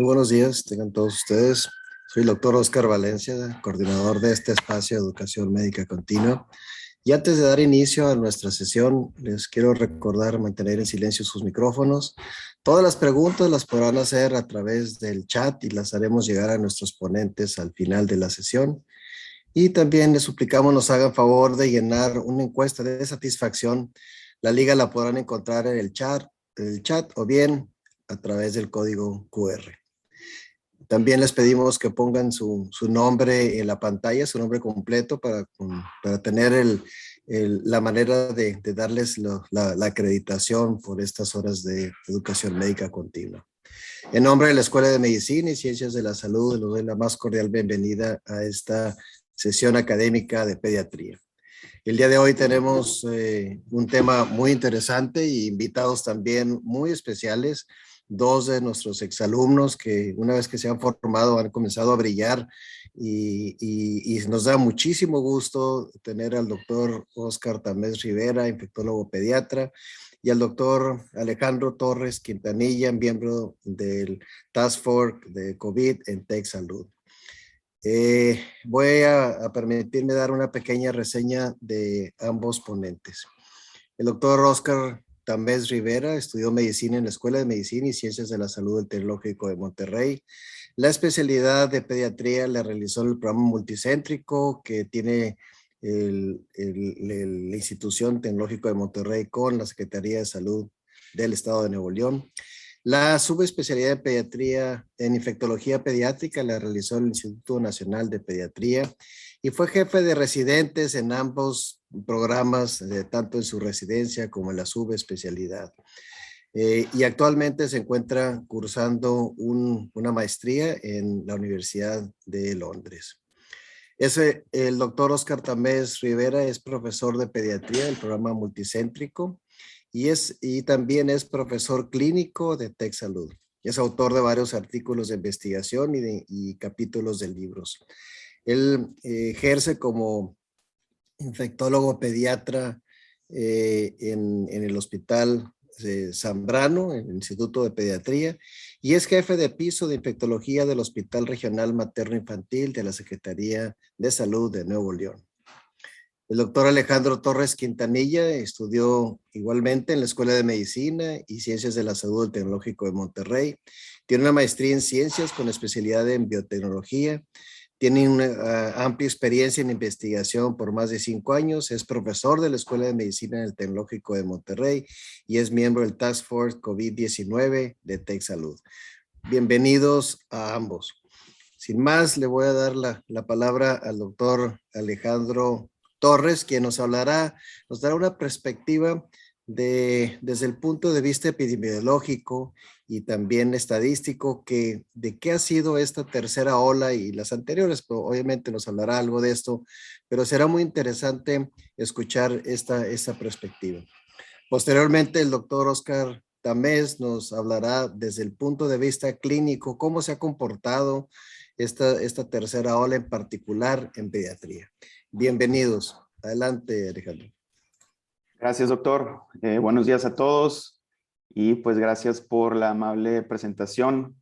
Muy buenos días, tengan todos ustedes. Soy el doctor Oscar Valencia, coordinador de este espacio de educación médica continua. Y antes de dar inicio a nuestra sesión, les quiero recordar mantener en silencio sus micrófonos. Todas las preguntas las podrán hacer a través del chat y las haremos llegar a nuestros ponentes al final de la sesión. Y también les suplicamos nos hagan favor de llenar una encuesta de satisfacción. La liga la podrán encontrar en el chat o bien a través del código QR. También les pedimos que pongan su nombre en la pantalla, su nombre completo para tener la manera de darles la acreditación por estas horas de educación médica continua. En nombre de la Escuela de Medicina y Ciencias de la Salud, les doy la más cordial bienvenida a esta sesión académica de pediatría. El día de hoy tenemos un tema muy interesante y invitados también muy especiales. Dos de nuestros exalumnos que una vez que se han formado han comenzado a brillar y nos da muchísimo gusto tener al doctor Oscar Tamés Rivera, infectólogo pediatra, y al doctor Alejandro Torres Quintanilla, miembro del Task Force de COVID en TechSalud. Voy a permitirme dar una pequeña reseña de ambos ponentes. El doctor Oscar Tamés Rivera estudió medicina en la Escuela de Medicina y Ciencias de la Salud del Tecnológico de Monterrey. La especialidad de pediatría la realizó en el programa multicéntrico que tiene la institución Tecnológico de Monterrey con la Secretaría de Salud del Estado de Nuevo León. La subespecialidad de pediatría en infectología pediátrica la realizó el Instituto Nacional de Pediatría y fue jefe de residentes en ambos programas, tanto en su residencia como en la subespecialidad. Y actualmente se encuentra cursando una maestría en la Universidad de Londres. El doctor Oscar Tamés Rivera es profesor de pediatría del programa multicéntrico y también es profesor clínico de TechSalud. Es autor de varios artículos de investigación y capítulos de libros. Él ejerce como infectólogo pediatra en el Hospital Zambrano, en el Instituto de Pediatría, y es jefe de piso de infectología del Hospital Regional Materno Infantil de la Secretaría de Salud de Nuevo León. El doctor Alejandro Torres Quintanilla estudió igualmente en la Escuela de Medicina y Ciencias de la Salud del Tecnológico de Monterrey. Tiene una maestría en ciencias con especialidad en biotecnología. Tiene una amplia experiencia en investigación por más de 5 años. Es profesor de la Escuela de Medicina del Tecnológico de Monterrey y es miembro del Task Force COVID-19 de TechSalud. Bienvenidos a ambos. Sin más, le voy a dar la palabra al doctor Alejandro Torres, quien nos dará una perspectiva desde el punto de vista epidemiológico y también estadístico, de qué ha sido esta tercera ola y las anteriores, pero obviamente nos hablará algo de esto, pero será muy interesante escuchar esta perspectiva. Posteriormente, el doctor Oscar Tamés nos hablará desde el punto de vista clínico, cómo se ha comportado esta tercera ola en particular en pediatría. Bienvenidos. Adelante, Alejandro. Gracias, doctor. Buenos días a todos y pues gracias por la amable presentación.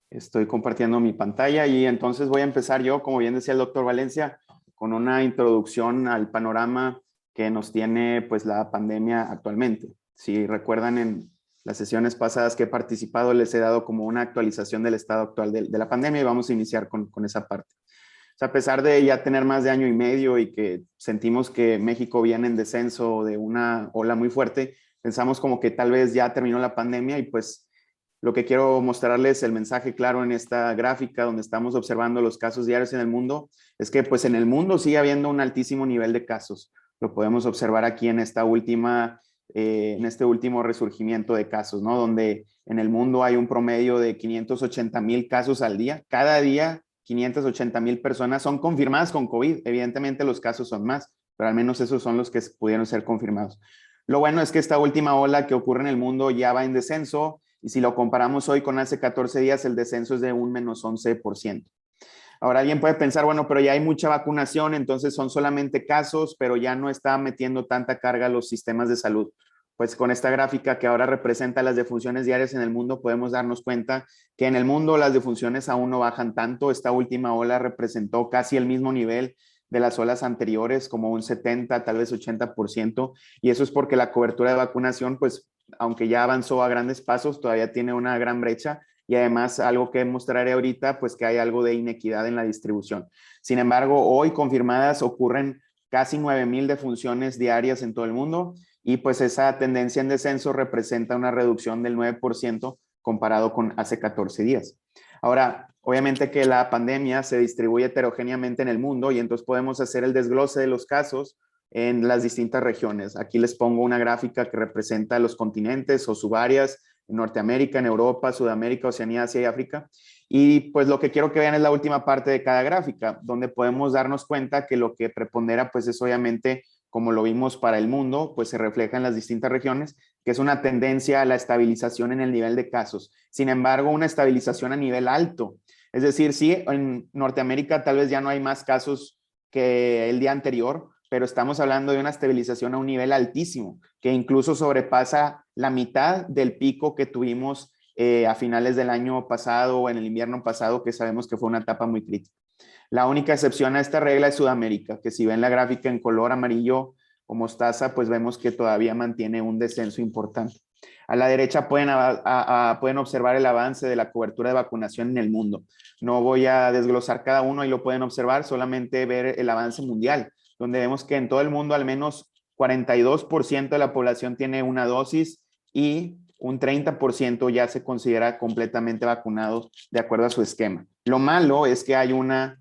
Estoy compartiendo mi pantalla y entonces voy a empezar yo, como bien decía el doctor Valencia, con una introducción al panorama que nos tiene pues la pandemia actualmente. Si recuerdan en las sesiones pasadas que he participado, les he dado como una actualización del estado actual de la pandemia y vamos a iniciar con esa parte. O sea, a pesar de ya tener más de año y medio y que sentimos que México viene en descenso de una ola muy fuerte, pensamos como que tal vez ya terminó la pandemia y pues lo que quiero mostrarles, el mensaje claro en esta gráfica donde estamos observando los casos diarios en el mundo, es que pues en el mundo sigue habiendo un altísimo nivel de casos. Lo podemos observar aquí en este último resurgimiento de casos, ¿no? Donde en el mundo hay un promedio de 580,000 casos al día. Cada día 580,000 personas son confirmadas con COVID. Evidentemente los casos son más, pero al menos esos son los que pudieron ser confirmados. Lo bueno es que esta última ola que ocurre en el mundo ya va en descenso y si lo comparamos hoy con hace 14 días, el descenso es de un menos 11%. Ahora alguien puede pensar, bueno, pero ya hay mucha vacunación, entonces son solamente casos, pero ya no está metiendo tanta carga a los sistemas de salud. pues con esta gráfica que ahora representa las defunciones diarias en el mundo, podemos darnos cuenta que en el mundo las defunciones aún no bajan tanto. Esta última ola representó casi el mismo nivel de las olas anteriores, como un 70, tal vez 80%, y eso es porque la cobertura de vacunación, pues, aunque ya avanzó a grandes pasos, todavía tiene una gran brecha, y además algo que mostraré ahorita, pues que hay algo de inequidad en la distribución. Sin embargo, hoy confirmadas ocurren casi 9,000 defunciones diarias en todo el mundo, y pues esa tendencia en descenso representa una reducción del 9% comparado con hace 14 días. Ahora, obviamente que la pandemia se distribuye heterogéneamente en el mundo y entonces podemos hacer el desglose de los casos en las distintas regiones. Aquí les pongo una gráfica que representa los continentes o subáreas en Norteamérica, en Europa, Sudamérica, Oceanía, Asia y África. Y pues lo que quiero que vean es la última parte de cada gráfica, donde podemos darnos cuenta que lo que prepondera pues es obviamente, como lo vimos para el mundo, pues se refleja en las distintas regiones, que es una tendencia a la estabilización en el nivel de casos. Sin embargo, una estabilización a nivel alto. Es decir, sí, en Norteamérica tal vez ya no hay más casos que el día anterior, pero estamos hablando de una estabilización a un nivel altísimo, que incluso sobrepasa la mitad del pico que tuvimos a finales del año pasado o en el invierno pasado, que sabemos que fue una etapa muy crítica. La única excepción a esta regla es Sudamérica, que si ven la gráfica en color amarillo o mostaza, pues vemos que todavía mantiene un descenso importante. A la derecha pueden observar el avance de la cobertura de vacunación en el mundo. No voy a desglosar cada uno y lo pueden observar, solamente ver el avance mundial, donde vemos que en todo el mundo al menos 42% de la población tiene una dosis y un 30% ya se considera completamente vacunados de acuerdo a su esquema. Lo malo es que hay una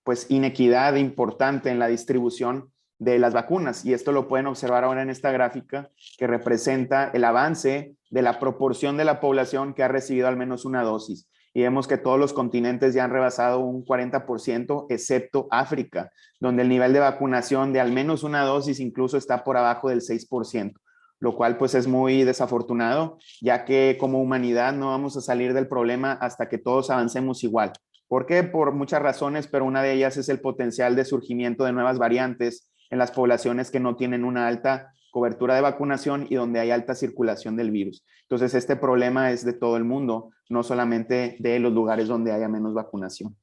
pues inequidad importante en la distribución de las vacunas y esto lo pueden observar ahora en esta gráfica que representa el avance de la proporción de la población que ha recibido al menos una dosis y vemos que todos los continentes ya han rebasado un 40%, excepto África, donde el nivel de vacunación de al menos una dosis incluso está por abajo del 6%, lo cual pues es muy desafortunado, ya que como humanidad no vamos a salir del problema hasta que todos avancemos igual. ¿Por qué? Por muchas razones, pero una de ellas es el potencial de surgimiento de nuevas variantes en las poblaciones que no tienen una alta cobertura de vacunación y donde hay alta circulación del virus. Entonces, este problema es de todo el mundo, no solamente de los lugares donde haya menos vacunación.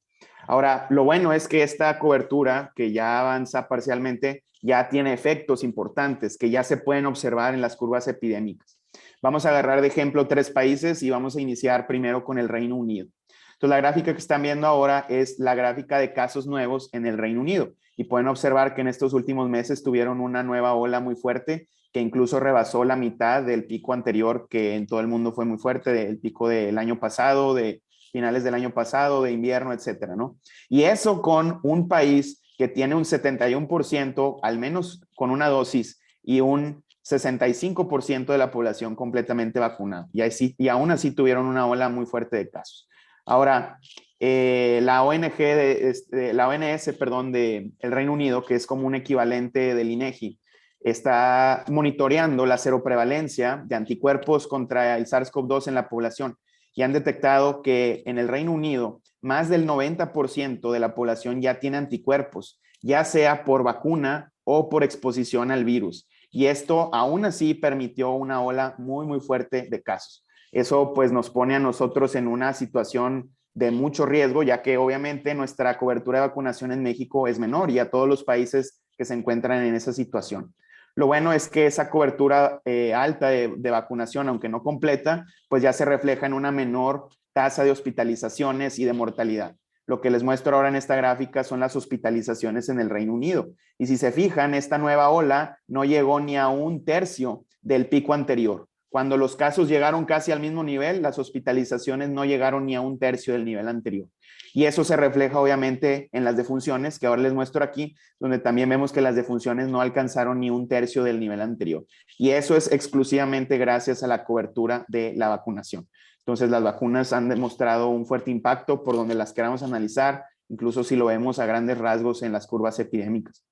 Ahora, lo bueno es que esta cobertura, que ya avanza parcialmente, ya tiene efectos importantes que ya se pueden observar en las curvas epidémicas. Vamos a agarrar de ejemplo 3 países y vamos a iniciar primero con el Reino Unido. Entonces, la gráfica que están viendo ahora es la gráfica de casos nuevos en el Reino Unido y pueden observar que en estos últimos meses tuvieron una nueva ola muy fuerte que incluso rebasó la mitad del pico anterior, que en todo el mundo fue muy fuerte, del pico del año pasado, de finales del año pasado, de invierno, etcétera, ¿no? Y eso con un país que tiene un 71%, al menos con una dosis, y un 65% de la población completamente vacunada. Y aún así tuvieron una ola muy fuerte de casos. Ahora, la ONS, perdón, del Reino Unido, que es como un equivalente del INEGI, está monitoreando la seroprevalencia de anticuerpos contra el SARS-CoV-2 en la población y han detectado que en el Reino Unido más del 90% de la población ya tiene anticuerpos, ya sea por vacuna o por exposición al virus. Y esto aún así permitió una ola muy, muy fuerte de casos. Eso pues nos pone a nosotros en una situación de mucho riesgo, ya que obviamente nuestra cobertura de vacunación en México es menor y a todos los países que se encuentran en esa situación. Lo bueno es que esa cobertura alta de vacunación, aunque no completa, pues ya se refleja en una menor tasa de hospitalizaciones y de mortalidad. Lo que les muestro ahora en esta gráfica son las hospitalizaciones en el Reino Unido. Y si se fijan, esta nueva ola no llegó ni a un tercio del pico anterior. Cuando los casos llegaron casi al mismo nivel, las hospitalizaciones no llegaron ni a un tercio del nivel anterior. Y eso se refleja obviamente en las defunciones, que ahora les muestro aquí, donde también vemos que las defunciones no alcanzaron ni un tercio del nivel anterior. Y eso es exclusivamente gracias a la cobertura de la vacunación. Entonces, las vacunas han demostrado un fuerte impacto por donde las queramos analizar, incluso si lo vemos a grandes rasgos en las curvas epidémicas.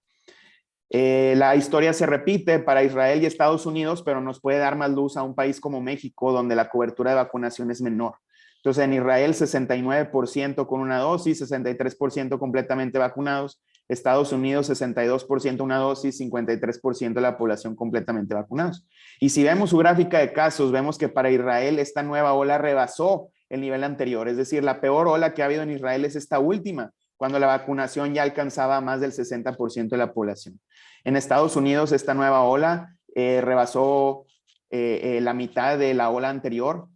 La historia se repite para Israel y Estados Unidos, pero nos puede dar más luz a un país como México, donde la cobertura de vacunación es menor. Entonces, en Israel, 69% con una dosis, 63% completamente vacunados. Estados Unidos 62% una dosis, 53% de la población completamente vacunados. Y si vemos su gráfica de casos, vemos que para Israel esta nueva ola rebasó el nivel anterior, es decir, la peor ola que ha habido en Israel es esta última, cuando la vacunación ya alcanzaba más del 60% de la población. En Estados Unidos esta nueva ola rebasó la mitad de la ola anterior.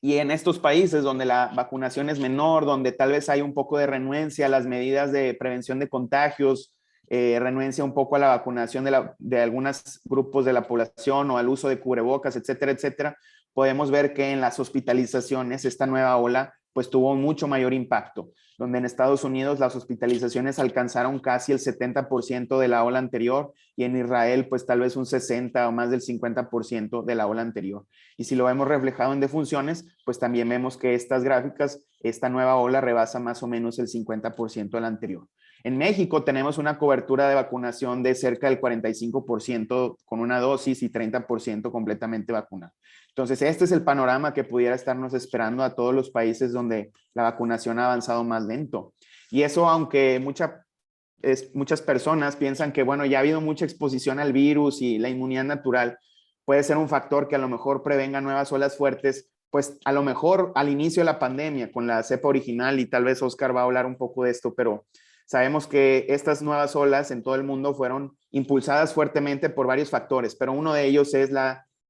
Y en estos países donde la vacunación es menor, donde tal vez hay un poco de renuencia a las medidas de prevención de contagios, renuencia un poco a la vacunación de algunos grupos de la población o al uso de cubrebocas, etcétera, etcétera, podemos ver que en las hospitalizaciones esta nueva ola pues tuvo un mucho mayor impacto, donde en Estados Unidos las hospitalizaciones alcanzaron casi el 70% de la ola anterior y en Israel pues tal vez un 60 o más del 50% de la ola anterior. Y si lo vemos reflejado en defunciones, pues también vemos que estas gráficas, esta nueva ola rebasa más o menos el 50% de la anterior. En México tenemos una cobertura de vacunación de cerca del 45% con una dosis y 30% completamente vacunado. Entonces, este es el panorama que pudiera estarnos esperando a todos los países donde la vacunación ha avanzado más lento. Y eso, aunque muchas personas piensan que, bueno, ya ha habido mucha exposición al virus y la inmunidad natural puede ser un factor que a lo mejor prevenga nuevas olas fuertes, pues a lo mejor al inicio de la pandemia con la cepa original, y tal vez Oscar va a hablar un poco de esto, pero sabemos que estas nuevas olas en todo el mundo fueron impulsadas fuertemente por varios factores, pero uno de ellos es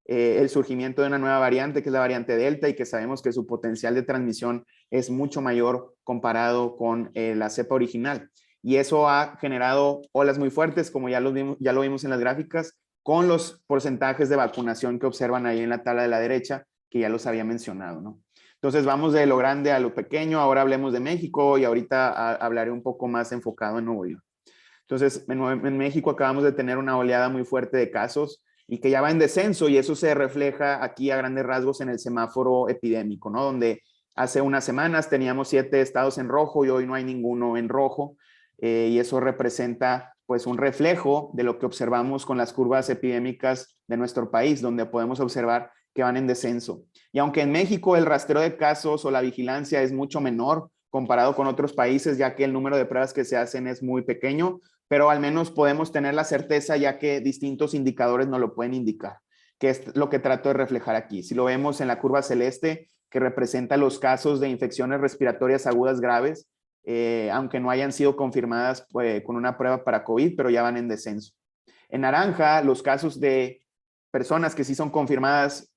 el surgimiento de una nueva variante, que es la variante Delta, y que sabemos que su potencial de transmisión es mucho mayor comparado con la cepa original. Y eso ha generado olas muy fuertes, como ya lo vimos en las gráficas, con los porcentajes de vacunación que observan ahí en la tabla de la derecha, que ya los había mencionado, ¿no? Entonces vamos de lo grande a lo pequeño, ahora hablemos de México y ahorita hablaré un poco más enfocado en Nuevo León. Entonces, en México acabamos de tener una oleada muy fuerte de casos y que ya va en descenso, y eso se refleja aquí a grandes rasgos en el semáforo epidémico, ¿no? Donde hace unas semanas teníamos 7 estados en rojo y hoy no hay ninguno en rojo, y eso representa pues un reflejo de lo que observamos con las curvas epidémicas de nuestro país, donde podemos observar que van en descenso. Y aunque en México el rastreo de casos o la vigilancia es mucho menor comparado con otros países, ya que el número de pruebas que se hacen es muy pequeño, pero al menos podemos tener la certeza, ya que distintos indicadores nos lo pueden indicar, que es lo que trato de reflejar aquí. Si lo vemos en la curva celeste, que representa los casos de infecciones respiratorias agudas graves, aunque no hayan sido confirmadas con una prueba para COVID, pero ya van en descenso. En naranja, los casos de personas que sí son confirmadas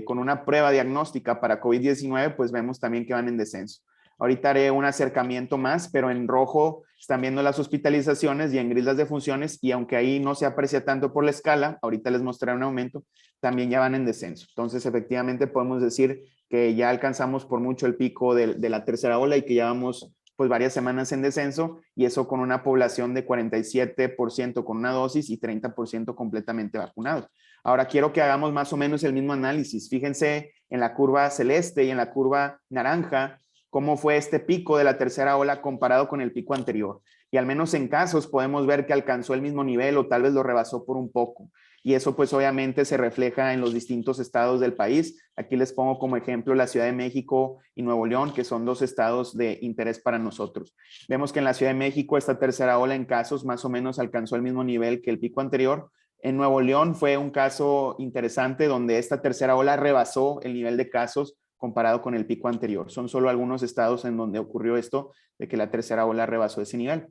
con una prueba diagnóstica para COVID-19, pues vemos también que van en descenso. Ahorita haré un acercamiento más, pero en rojo están viendo las hospitalizaciones y en gris las defunciones, y aunque ahí no se aprecia tanto por la escala, ahorita les mostraré un aumento, también ya van en descenso. Entonces, efectivamente, podemos decir que ya alcanzamos por mucho el pico de la tercera ola y que ya vamos pues varias semanas en descenso, y eso con una población de 47% con una dosis y 30% completamente vacunados. Ahora quiero que hagamos más o menos el mismo análisis. Fíjense en la curva celeste y en la curva naranja, cómo fue este pico de la tercera ola comparado con el pico anterior. Y al menos en casos podemos ver que alcanzó el mismo nivel o tal vez lo rebasó por un poco. Y eso pues obviamente se refleja en los distintos estados del país. Aquí les pongo como ejemplo la Ciudad de México y Nuevo León, que son 2 estados de interés para nosotros. Vemos que en la Ciudad de México esta tercera ola en casos más o menos alcanzó el mismo nivel que el pico anterior. En Nuevo León fue un caso interesante donde esta tercera ola rebasó el nivel de casos comparado con el pico anterior. Son solo algunos estados en donde ocurrió esto, de que la tercera ola rebasó ese nivel.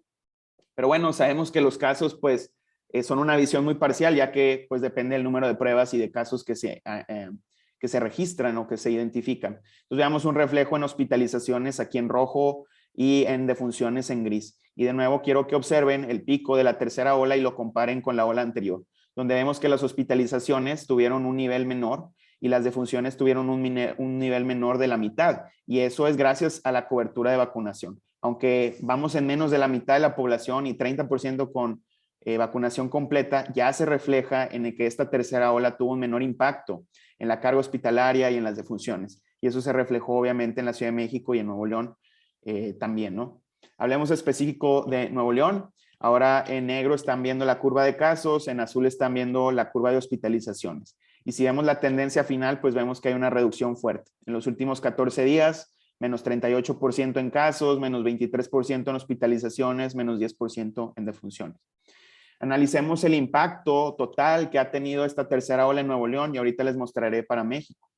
Pero bueno, sabemos que los casos pues son una visión muy parcial, ya que pues depende del número de pruebas y de casos que se registran o que se identifican. Entonces veamos un reflejo en hospitalizaciones aquí en rojo y en defunciones en gris. Y de nuevo quiero que observen el pico de la tercera ola y lo comparen con la ola anterior, donde vemos que las hospitalizaciones tuvieron un nivel menor y las defunciones tuvieron un nivel menor de la mitad. Y eso es gracias a la cobertura de vacunación. Aunque vamos en menos de la mitad de la población y 30% con vacunación completa, ya se refleja en el que esta tercera ola tuvo un menor impacto en la carga hospitalaria y en las defunciones. Y eso se reflejó obviamente en la Ciudad de México y en Nuevo León también, ¿no? Hablemos específico de Nuevo León. Ahora en negro están viendo la curva de casos, en azul están viendo la curva de hospitalizaciones. Y si vemos la tendencia final, pues vemos que hay una reducción fuerte. En los últimos 14 días menos 38% en casos, menos 23% en hospitalizaciones, menos 10% en defunciones. Analicemos el impacto total que ha tenido esta tercera ola en Nuevo León y ahorita les mostraré para México.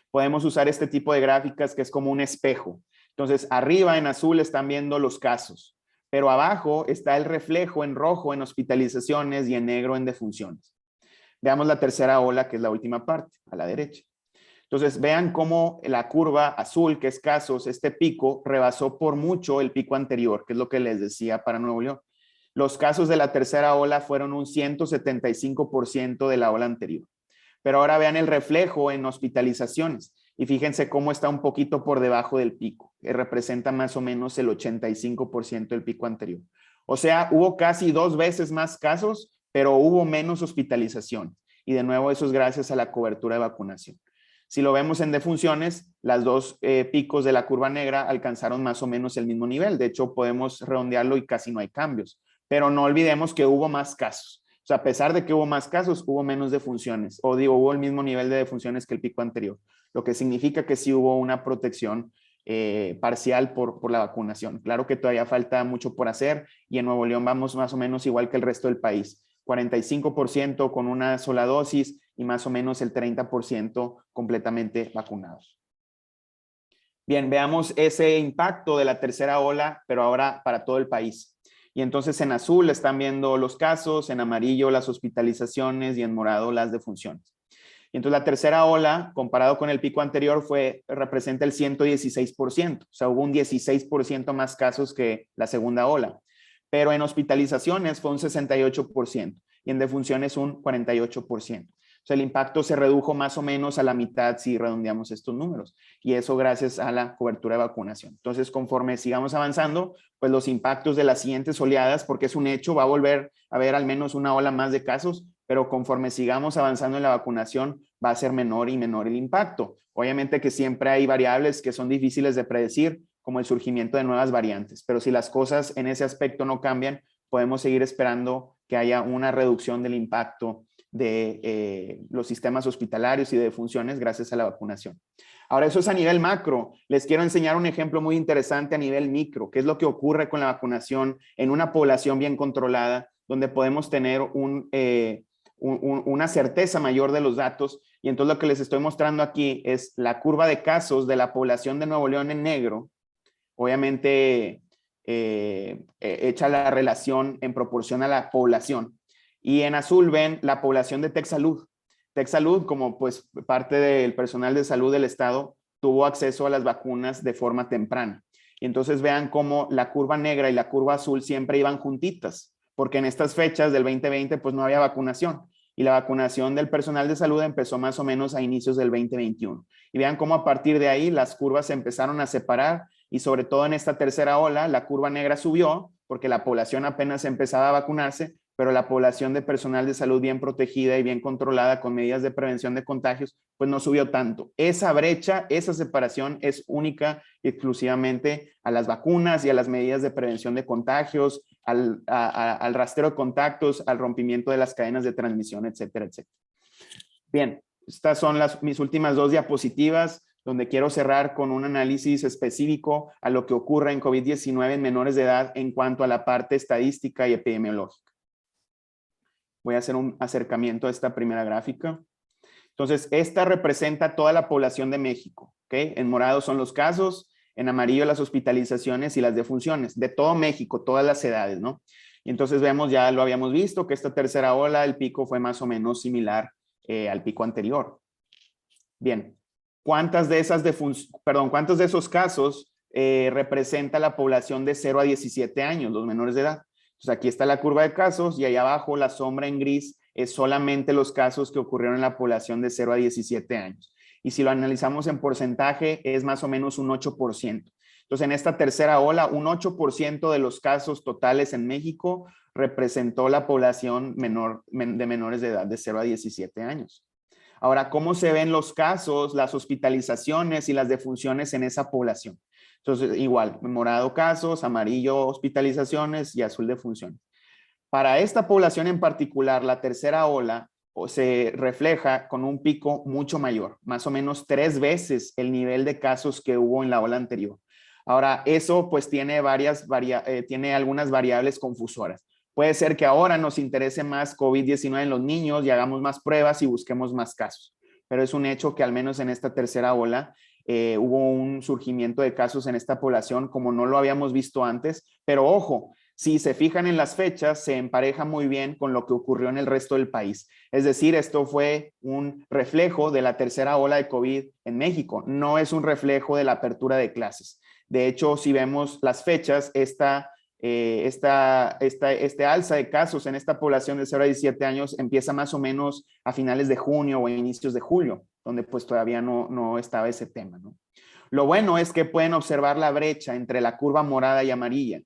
Podemos usar este tipo de gráficas que es como un espejo. Entonces, arriba en azul están viendo los casos, pero abajo está el reflejo en rojo en hospitalizaciones y en negro en defunciones. Veamos la tercera ola, que es la última parte, a la derecha. Entonces, vean cómo la curva azul, que es casos, este pico rebasó por mucho el pico anterior, que es lo que les decía para Nuevo León. Los casos de la tercera ola fueron un 175% de la ola anterior. Pero ahora vean el reflejo en hospitalizaciones y fíjense cómo está un poquito por debajo del pico, que representa más o menos el 85% del pico anterior. O sea, hubo casi 2 veces más casos, pero hubo menos hospitalización. Y de nuevo, eso es gracias a la cobertura de vacunación. Si lo vemos en defunciones, las dos picos de la curva negra alcanzaron más o menos el mismo nivel. De hecho, podemos redondearlo y casi no hay cambios. Pero no olvidemos que hubo más casos. O sea, a pesar de que hubo más casos, hubo menos defunciones. O digo, hubo el mismo nivel de defunciones que el pico anterior. Lo que significa que sí hubo una protección parcial por la vacunación. Claro que todavía falta mucho por hacer y en Nuevo León vamos más o menos igual que el resto del país. 45% con una sola dosis y más o menos el 30% completamente vacunados. Bien, veamos ese impacto de la tercera ola, pero ahora para todo el país. Y entonces en azul están viendo los casos, en amarillo las hospitalizaciones y en morado las defunciones. Y entonces la tercera ola, comparado con el pico anterior, representa el 116%. O sea, hubo un 16% más casos que la segunda ola. Pero en hospitalizaciones fue un 68% y en defunciones un 48%. O sea, el impacto se redujo más o menos a la mitad si redondeamos estos números. Y eso gracias a la cobertura de vacunación. Entonces, conforme sigamos avanzando, pues los impactos de las siguientes oleadas, porque es un hecho, va a volver a haber al menos una ola más de casos, pero conforme sigamos avanzando en la vacunación, va a ser menor y menor el impacto. Obviamente que siempre hay variables que son difíciles de predecir, como el surgimiento de nuevas variantes. Pero si las cosas en ese aspecto no cambian, podemos seguir esperando que haya una reducción del impacto de los sistemas hospitalarios y de defunciones gracias a la vacunación. Ahora, eso es a nivel macro. Les quiero enseñar un ejemplo muy interesante a nivel micro, qué es lo que ocurre con la vacunación en una población bien controlada, donde podemos tener una certeza mayor de los datos. Y entonces lo que les estoy mostrando aquí es la curva de casos de la población de Nuevo León en negro. Obviamente, echa la relación en proporción a la población. Y en azul ven la población de TecSalud. TecSalud, como pues parte del personal de salud del estado, tuvo acceso a las vacunas de forma temprana. Y entonces vean cómo la curva negra y la curva azul siempre iban juntitas, porque en estas fechas del 2020 pues no había vacunación. Y la vacunación del personal de salud empezó más o menos a inicios del 2021. Y vean cómo a partir de ahí las curvas se empezaron a separar y sobre todo en esta tercera ola la curva negra subió porque la población apenas empezaba a vacunarse, pero la población de personal de salud bien protegida y bien controlada con medidas de prevención de contagios, pues no subió tanto. Esa brecha, esa separación es única y exclusivamente a las vacunas y a las medidas de prevención de contagios, al rastreo de contactos, al rompimiento de las cadenas de transmisión, etcétera, etcétera. Bien, estas son mis últimas 2 diapositivas, donde quiero cerrar con un análisis específico a lo que ocurre en COVID-19 en menores de edad en cuanto a la parte estadística y epidemiológica. Voy a hacer un acercamiento a esta primera gráfica. Entonces, esta representa toda la población de México, ¿ok? En morado son los casos, en amarillo las hospitalizaciones y las defunciones, de todo México, todas las edades, ¿no? Y entonces vemos, ya lo habíamos visto, que esta tercera ola, el pico fue más o menos similar al pico anterior. Bien, ¿cuántos de esos casos representa la población de 0 a 17 años, los menores de edad? Entonces aquí está la curva de casos y ahí abajo la sombra en gris es solamente los casos que ocurrieron en la población de 0 a 17 años. Y si lo analizamos en porcentaje es más o menos un 8%. Entonces en esta tercera ola un 8% de los casos totales en México representó la población de menores de edad de 0 a 17 años. Ahora, ¿cómo se ven los casos, las hospitalizaciones y las defunciones en esa población? Entonces, igual, morado casos, amarillo hospitalizaciones y azul defunciones. Para esta población en particular, la tercera ola, se refleja con un pico mucho mayor, más o menos 3 veces el nivel de casos que hubo en la ola anterior. Ahora, eso pues tiene tiene algunas variables confusoras. Puede ser que ahora nos interese más COVID-19 en los niños y hagamos más pruebas y busquemos más casos, pero es un hecho que al menos en esta tercera ola hubo un surgimiento de casos en esta población como no lo habíamos visto antes, pero ojo, si se fijan en las fechas, se empareja muy bien con lo que ocurrió en el resto del país. Es decir, esto fue un reflejo de la tercera ola de COVID en México, no es un reflejo de la apertura de clases. De hecho, si vemos las fechas, este alza de casos en esta población de 0 a 17 años empieza más o menos a finales de junio o a inicios de julio, donde pues todavía no estaba ese tema, ¿no? Lo bueno es que pueden observar la brecha entre la curva morada y amarilla,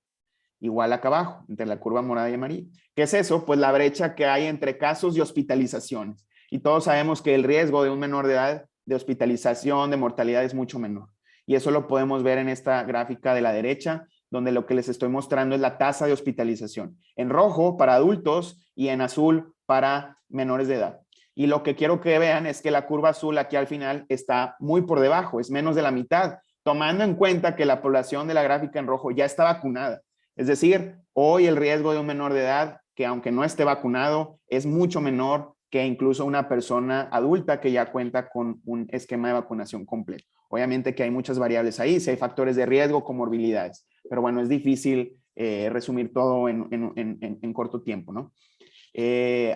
igual acá abajo, entre la curva morada y amarilla. ¿Qué es eso? Pues la brecha que hay entre casos y hospitalizaciones. Y todos sabemos que el riesgo de un menor de edad de hospitalización, de mortalidad es mucho menor. Y eso lo podemos ver en esta gráfica de la derecha, donde lo que les estoy mostrando es la tasa de hospitalización. En rojo para adultos y en azul para menores de edad. Y lo que quiero que vean es que la curva azul aquí al final está muy por debajo, es menos de la mitad, tomando en cuenta que la población de la gráfica en rojo ya está vacunada. Es decir, hoy el riesgo de un menor de edad, que aunque no esté vacunado, es mucho menor que incluso una persona adulta que ya cuenta con un esquema de vacunación completo. Obviamente que hay muchas variables ahí, si hay factores de riesgo, comorbilidades, pero bueno, es difícil resumir todo en corto tiempo, ¿no?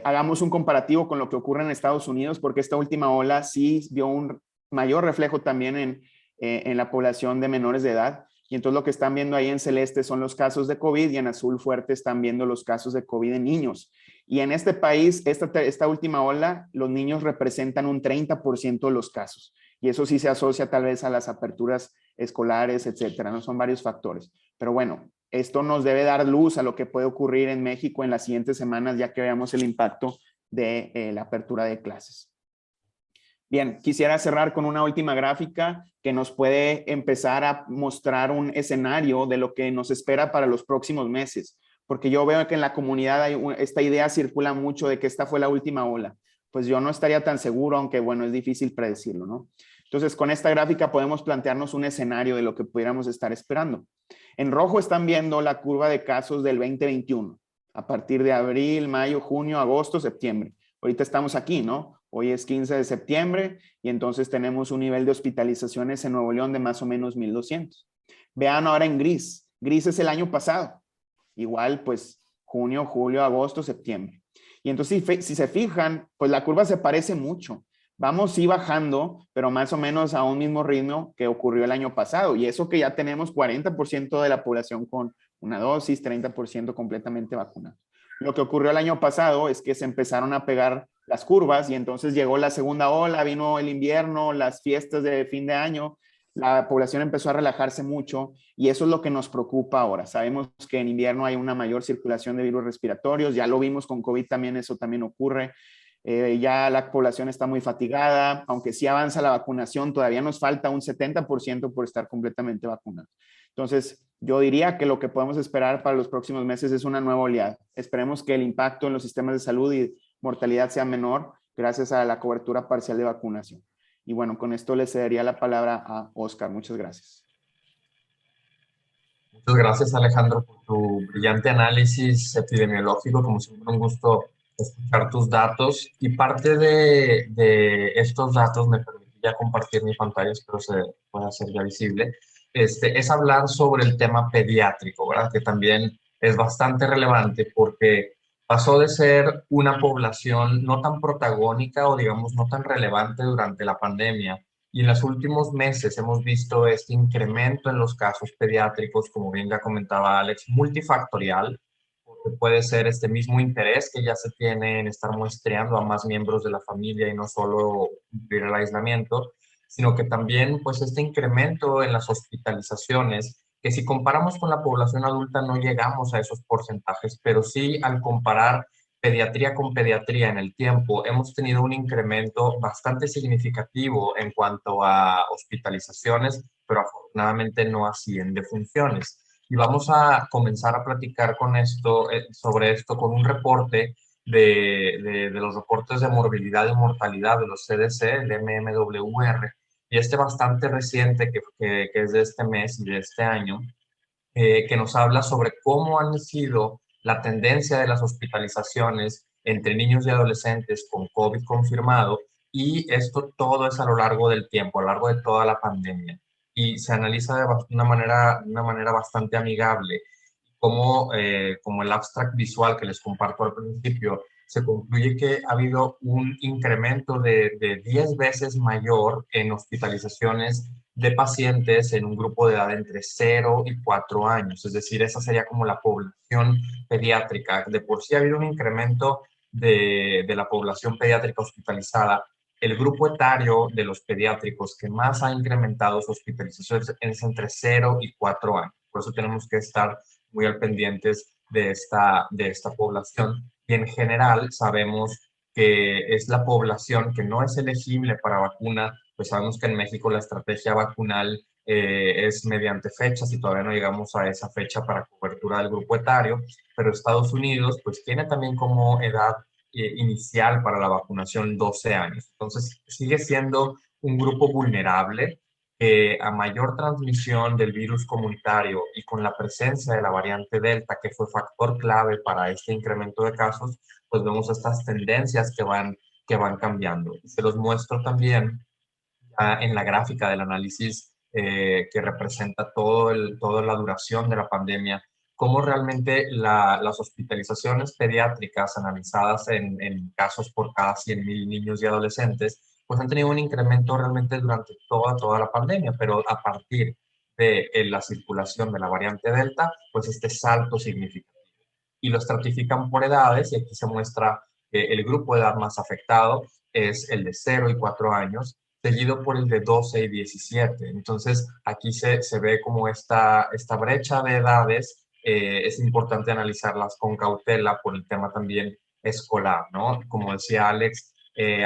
Hagamos un comparativo con lo que ocurre en Estados Unidos, porque esta última ola sí vio un mayor reflejo también en la población de menores de edad. Y entonces lo que están viendo ahí en celeste son los casos de COVID y en azul fuerte están viendo los casos de COVID en niños. Y en este país, esta última ola, los niños representan un 30% de los casos. Y eso sí se asocia tal vez a las aperturas escolares, etcétera, ¿no? Son varios factores. Pero bueno, esto nos debe dar luz a lo que puede ocurrir en México en las siguientes semanas, ya que veamos el impacto de la apertura de clases. Bien, quisiera cerrar con una última gráfica que nos puede empezar a mostrar un escenario de lo que nos espera para los próximos meses, porque yo veo que en la comunidad esta idea circula mucho de que esta fue la última ola. Pues yo no estaría tan seguro, aunque bueno, es difícil predecirlo, ¿no? Entonces, con esta gráfica podemos plantearnos un escenario de lo que pudiéramos estar esperando. En rojo están viendo la curva de casos del 2021, a partir de abril, mayo, junio, agosto, septiembre. Ahorita estamos aquí, ¿no? Hoy es 15 de septiembre y entonces tenemos un nivel de hospitalizaciones en Nuevo León de más o menos 1,200. Vean ahora en gris. Gris es el año pasado. Igual, pues, junio, julio, agosto, septiembre. Y entonces, si se fijan, pues la curva se parece mucho. Vamos sí bajando, pero más o menos a un mismo ritmo que ocurrió el año pasado. Y eso que ya tenemos 40% de la población con una dosis, 30% completamente vacunada. Lo que ocurrió el año pasado es que se empezaron a pegar las curvas y entonces llegó la segunda ola, vino el invierno, las fiestas de fin de año, la población empezó a relajarse mucho y eso es lo que nos preocupa ahora. Sabemos que en invierno hay una mayor circulación de virus respiratorios, ya lo vimos con COVID también, eso también ocurre. Ya la población está muy fatigada, aunque sí avanza la vacunación, todavía nos falta un 70% por estar completamente vacunados. Entonces, yo diría que lo que podemos esperar para los próximos meses es una nueva oleada. Esperemos que el impacto en los sistemas de salud y mortalidad sea menor gracias a la cobertura parcial de vacunación. Y bueno, con esto le cedería la palabra a Oscar. Muchas gracias. Muchas gracias, Alejandro, por tu brillante análisis epidemiológico. Como siempre, un gusto escuchar tus datos. Y parte de estos datos, me permite ya compartir mi pantalla, espero se pueda hacer ya visible, es hablar sobre el tema pediátrico, ¿verdad? Que también es bastante relevante porque pasó de ser una población no tan protagónica o, digamos, no tan relevante durante la pandemia. Y en los últimos meses hemos visto este incremento en los casos pediátricos, como bien ya comentaba Alex, multifactorial, porque puede ser este mismo interés que ya se tiene en estar muestreando a más miembros de la familia y no solo cumplir el aislamiento, sino que también pues este incremento en las hospitalizaciones, que si comparamos con la población adulta no llegamos a esos porcentajes, pero sí al comparar pediatría con pediatría en el tiempo, hemos tenido un incremento bastante significativo en cuanto a hospitalizaciones, pero afortunadamente no así en defunciones. Y vamos a comenzar a platicar con esto, sobre esto con un reporte de los reportes de morbilidad y mortalidad de los CDC, el MMWR, y este bastante reciente que es de este mes y de este año, que nos habla sobre cómo han sido la tendencia de las hospitalizaciones entre niños y adolescentes con COVID confirmado, y esto todo es a lo largo del tiempo, a lo largo de toda la pandemia. Y se analiza de una manera bastante amigable, como el abstract visual que les comparto al principio, se concluye que ha habido un incremento de 10 veces mayor en hospitalizaciones de pacientes en un grupo de edad entre 0 y 4 años. Es decir, esa sería como la población pediátrica. De por sí ha habido un incremento de la población pediátrica hospitalizada. El grupo etario de los pediátricos que más ha incrementado su hospitalización es entre 0 y 4 años. Por eso tenemos que estar muy al pendientes de esta población. Y en general sabemos que es la población que no es elegible para vacuna. Pues sabemos que en México la estrategia vacunal es mediante fechas y todavía no llegamos a esa fecha para cobertura del grupo etario, pero Estados Unidos pues tiene también como edad inicial para la vacunación 12 años. Entonces sigue siendo un grupo vulnerable. A mayor transmisión del virus comunitario y con la presencia de la variante Delta, que fue factor clave para este incremento de casos, pues vemos estas tendencias que van cambiando. Se los muestro también en la gráfica del análisis que representa toda la duración de la pandemia, cómo realmente las hospitalizaciones pediátricas analizadas en casos por cada 100.000 niños y adolescentes, pues han tenido un incremento realmente durante toda la pandemia, pero a partir de la circulación de la variante Delta, pues este salto significativo. Y lo estratifican por edades, y aquí se muestra que el grupo de edad más afectado es el de 0 y 4 años, seguido por el de 12 y 17. Entonces, aquí se ve como esta brecha de edades es importante analizarlas con cautela por el tema también escolar, ¿no? Como decía Alex,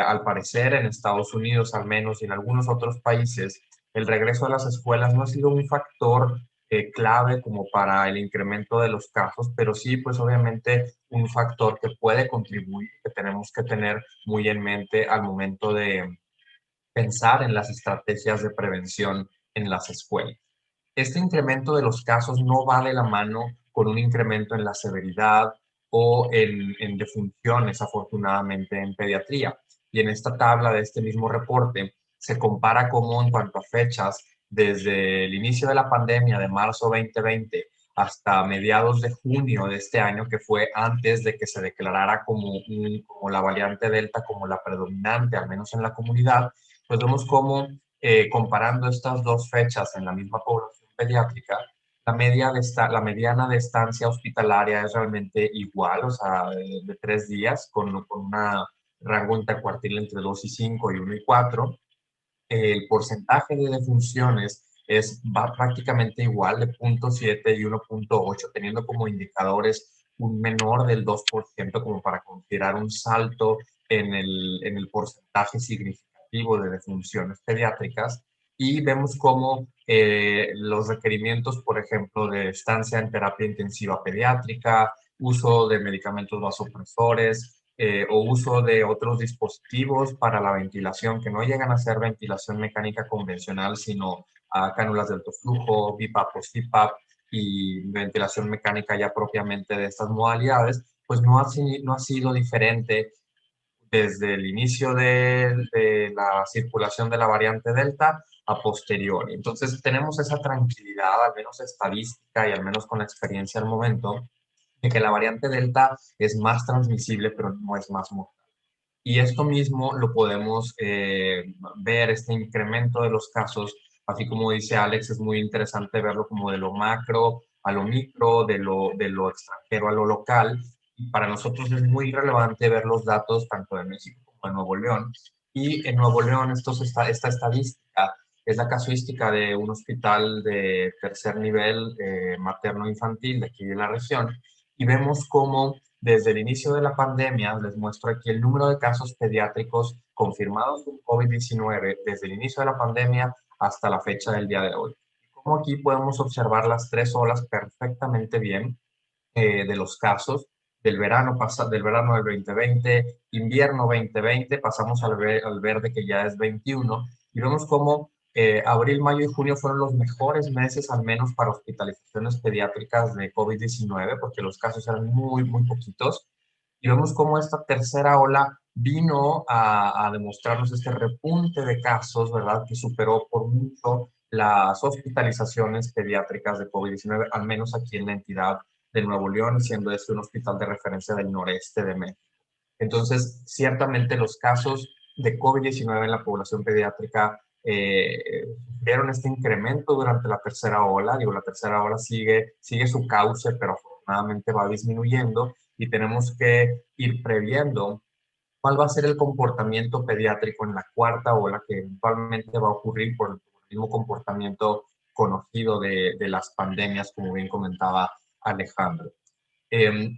al parecer en Estados Unidos al menos y en algunos otros países, el regreso a las escuelas no ha sido un factor clave como para el incremento de los casos, pero sí, pues obviamente un factor que puede contribuir, que tenemos que tener muy en mente al momento de pensar en las estrategias de prevención en las escuelas. Este incremento de los casos no va de la mano con un incremento en la severidad o en defunciones, afortunadamente, en pediatría. Y en esta tabla de este mismo reporte se compara cómo en cuanto a fechas, desde el inicio de la pandemia de marzo 2020 hasta mediados de junio de este año, que fue antes de que se declarara como la variante Delta como la predominante, al menos en la comunidad, pues vemos cómo comparando estas dos fechas en la misma población pediátrica, la mediana de estancia hospitalaria es realmente igual, o sea, de 3 días, con un rango intercuartil entre 2 y 5 y 1 y 4. El porcentaje de defunciones va prácticamente igual, de 0.7 y 1.8, teniendo como indicadores un menor del 2% como para considerar un salto en el porcentaje significativo de defunciones pediátricas. Y vemos cómo los requerimientos, por ejemplo, de estancia en terapia intensiva pediátrica, uso de medicamentos vasopresores, o uso de otros dispositivos para la ventilación que no llegan a ser ventilación mecánica convencional, sino a cánulas de alto flujo, BiPAP o CPAP y ventilación mecánica ya propiamente de estas modalidades, pues no ha sido diferente desde el inicio de la circulación de la variante Delta a posteriori. Entonces tenemos esa tranquilidad, al menos estadística y al menos con la experiencia al momento, de que la variante Delta es más transmisible, pero no es más mortal. Y esto mismo lo podemos ver, este incremento de los casos, así como dice Alex, es muy interesante verlo como de lo macro a lo micro, de lo extranjero a lo local. Y para nosotros es muy relevante ver los datos tanto de México como de Nuevo León. Y en Nuevo León esta estadística es la casuística de un hospital de tercer nivel materno-infantil de aquí de la región. Y vemos cómo desde el inicio de la pandemia, les muestro aquí el número de casos pediátricos confirmados con COVID-19 desde el inicio de la pandemia hasta la fecha del día de hoy. Como aquí podemos observar las 3 olas perfectamente bien de los casos. del verano, del verano del 2020, invierno 2020, pasamos al verde que ya es 21, y vemos cómo abril, mayo y junio fueron los mejores meses, al menos para hospitalizaciones pediátricas de COVID-19, porque los casos eran muy, muy poquitos. Y vemos cómo esta tercera ola vino a demostrarnos este repunte de casos, ¿verdad? Que superó por mucho las hospitalizaciones pediátricas de COVID-19, al menos aquí en la entidad de Nuevo León, siendo este un hospital de referencia del noreste de México. Entonces, ciertamente los casos de COVID-19 en la población pediátrica vieron este incremento durante la tercera ola. Digo, la tercera ola sigue su cauce, pero afortunadamente va disminuyendo y tenemos que ir previendo cuál va a ser el comportamiento pediátrico en la cuarta ola, que eventualmente va a ocurrir por el mismo comportamiento conocido de las pandemias, como bien comentaba Alejandro.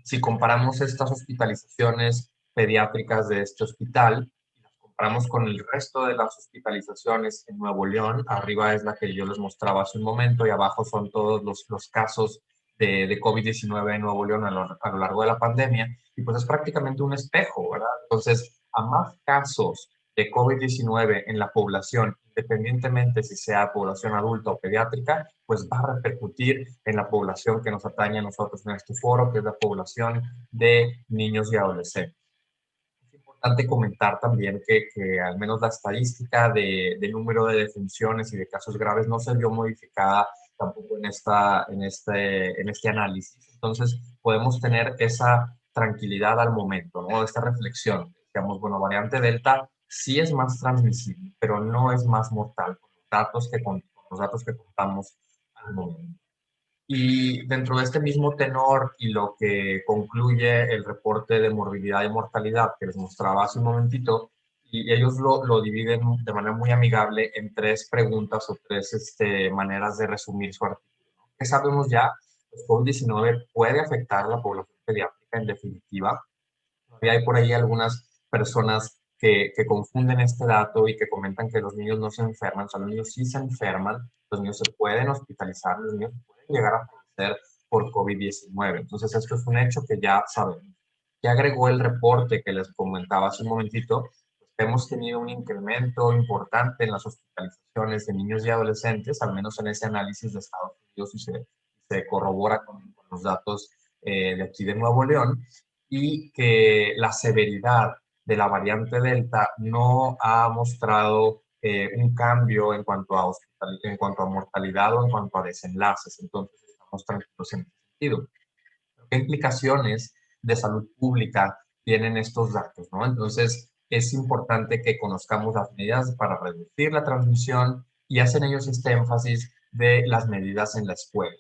Si comparamos estas hospitalizaciones pediátricas de este hospital, y las comparamos con el resto de las hospitalizaciones en Nuevo León, arriba es la que yo les mostraba hace un momento y abajo son todos los casos de COVID-19 en Nuevo León a lo largo de la pandemia, y pues es prácticamente un espejo, ¿verdad? Entonces, a más casos de COVID-19 en la población, independientemente si sea población adulta o pediátrica, pues va a repercutir en la población que nos atañe a nosotros en este foro, que es la población de niños y adolescentes. Es importante comentar también que al menos la estadística del número de defunciones y de casos graves no se vio modificada tampoco en este análisis. Entonces, podemos tener esa tranquilidad al momento, ¿no? Esta reflexión. Digamos, bueno, variante Delta sí es más transmisible, pero no es más mortal con los datos que contamos al momento. Y dentro de este mismo tenor y lo que concluye el reporte de morbilidad y mortalidad que les mostraba hace un momentito, y ellos lo dividen de manera muy amigable en tres preguntas o tres maneras de resumir su artículo, ¿no? ¿Qué sabemos ya? Pues COVID-19 puede afectar a la población pediátrica en definitiva. Todavía hay por ahí algunas personas que confunden este dato y que comentan que los niños no se enferman. O sea, los niños sí se enferman, los niños se pueden hospitalizar, los niños pueden llegar a fallecer por COVID-19. Entonces, esto es un hecho que ya sabemos. Ya agregó el reporte que les comentaba hace un momentito, pues hemos tenido un incremento importante en las hospitalizaciones de niños y adolescentes, al menos en ese análisis de Estados Unidos, y se corrobora con los datos de aquí de Nuevo León, y que la severidad de la variante Delta no ha mostrado un cambio en cuanto a mortalidad o en cuanto a desenlaces. Entonces, estamos tranquilos en ese sentido. ¿Qué implicaciones de salud pública tienen estos datos, ¿no? Entonces, es importante que conozcamos las medidas para reducir la transmisión y hacen ellos este énfasis de las medidas en la escuela.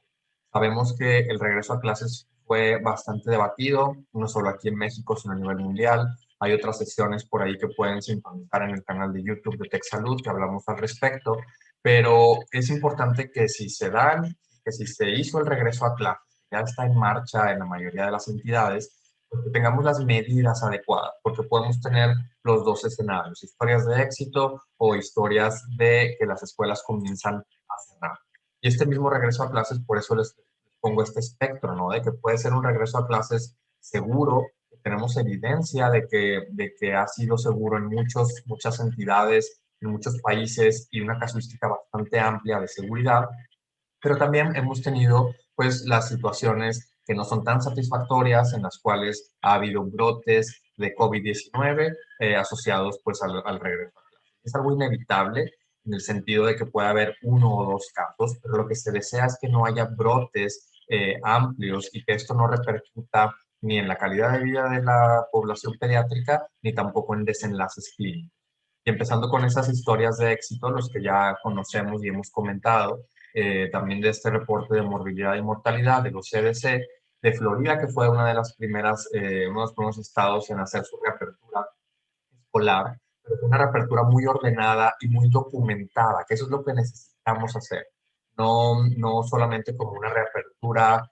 Sabemos que el regreso a clases fue bastante debatido, no solo aquí en México, sino a nivel mundial. Hay otras sesiones por ahí que pueden sintonizar en el canal de YouTube de TechSalud que hablamos al respecto, pero es importante que que si se hizo el regreso a clases, ya está en marcha en la mayoría de las entidades, pues que tengamos las medidas adecuadas, porque podemos tener los dos escenarios, historias de éxito o historias de que las escuelas comienzan a cerrar. Y este mismo regreso a clases, por eso les pongo este espectro, ¿no? De que puede ser un regreso a clases seguro, que tenemos evidencia de que ha sido seguro en muchas entidades, en muchos países y una casuística bastante amplia de seguridad, pero también hemos tenido pues las situaciones que no son tan satisfactorias en las cuales ha habido brotes de COVID-19 asociados pues al regreso a clases. Es algo inevitable en el sentido de que puede haber uno o dos casos, pero lo que se desea es que no haya brotes amplios y que esto no repercuta ni en la calidad de vida de la población pediátrica, ni tampoco en desenlaces clínicos. Y empezando con esas historias de éxito, los que ya conocemos y hemos comentado, también de este reporte de morbilidad y mortalidad de los CDC, de Florida, que fue una de las primeras, uno de los primeros estados en hacer su reapertura escolar, pero fue una reapertura muy ordenada y muy documentada, que eso es lo que necesitamos hacer. No solamente como una reapertura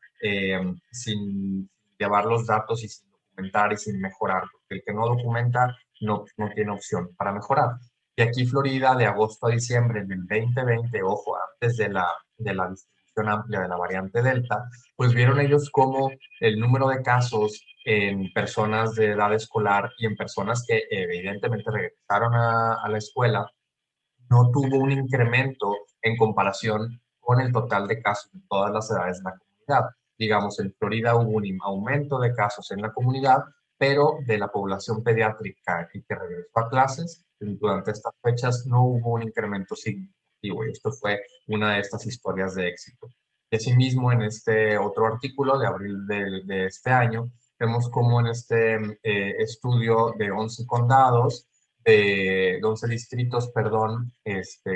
sin llevar los datos y sin documentar y sin mejorar, porque el que no documenta no tiene opción para mejorar. Y aquí Florida, de agosto a diciembre del 2020, ojo, antes de la distribución amplia de la variante Delta, pues vieron ellos cómo el número de casos en personas de edad escolar y en personas que evidentemente regresaron a la escuela, no tuvo un incremento en comparación con el total de casos de todas las edades de la comunidad. Digamos, en Florida hubo un aumento de casos en la comunidad, pero de la población pediátrica y que regresó a clases, durante estas fechas no hubo un incremento significativo y esto fue una de estas historias de éxito. Y asimismo, en este otro artículo de abril de este año, vemos cómo en este estudio de 11 condados, de 11 distritos, perdón,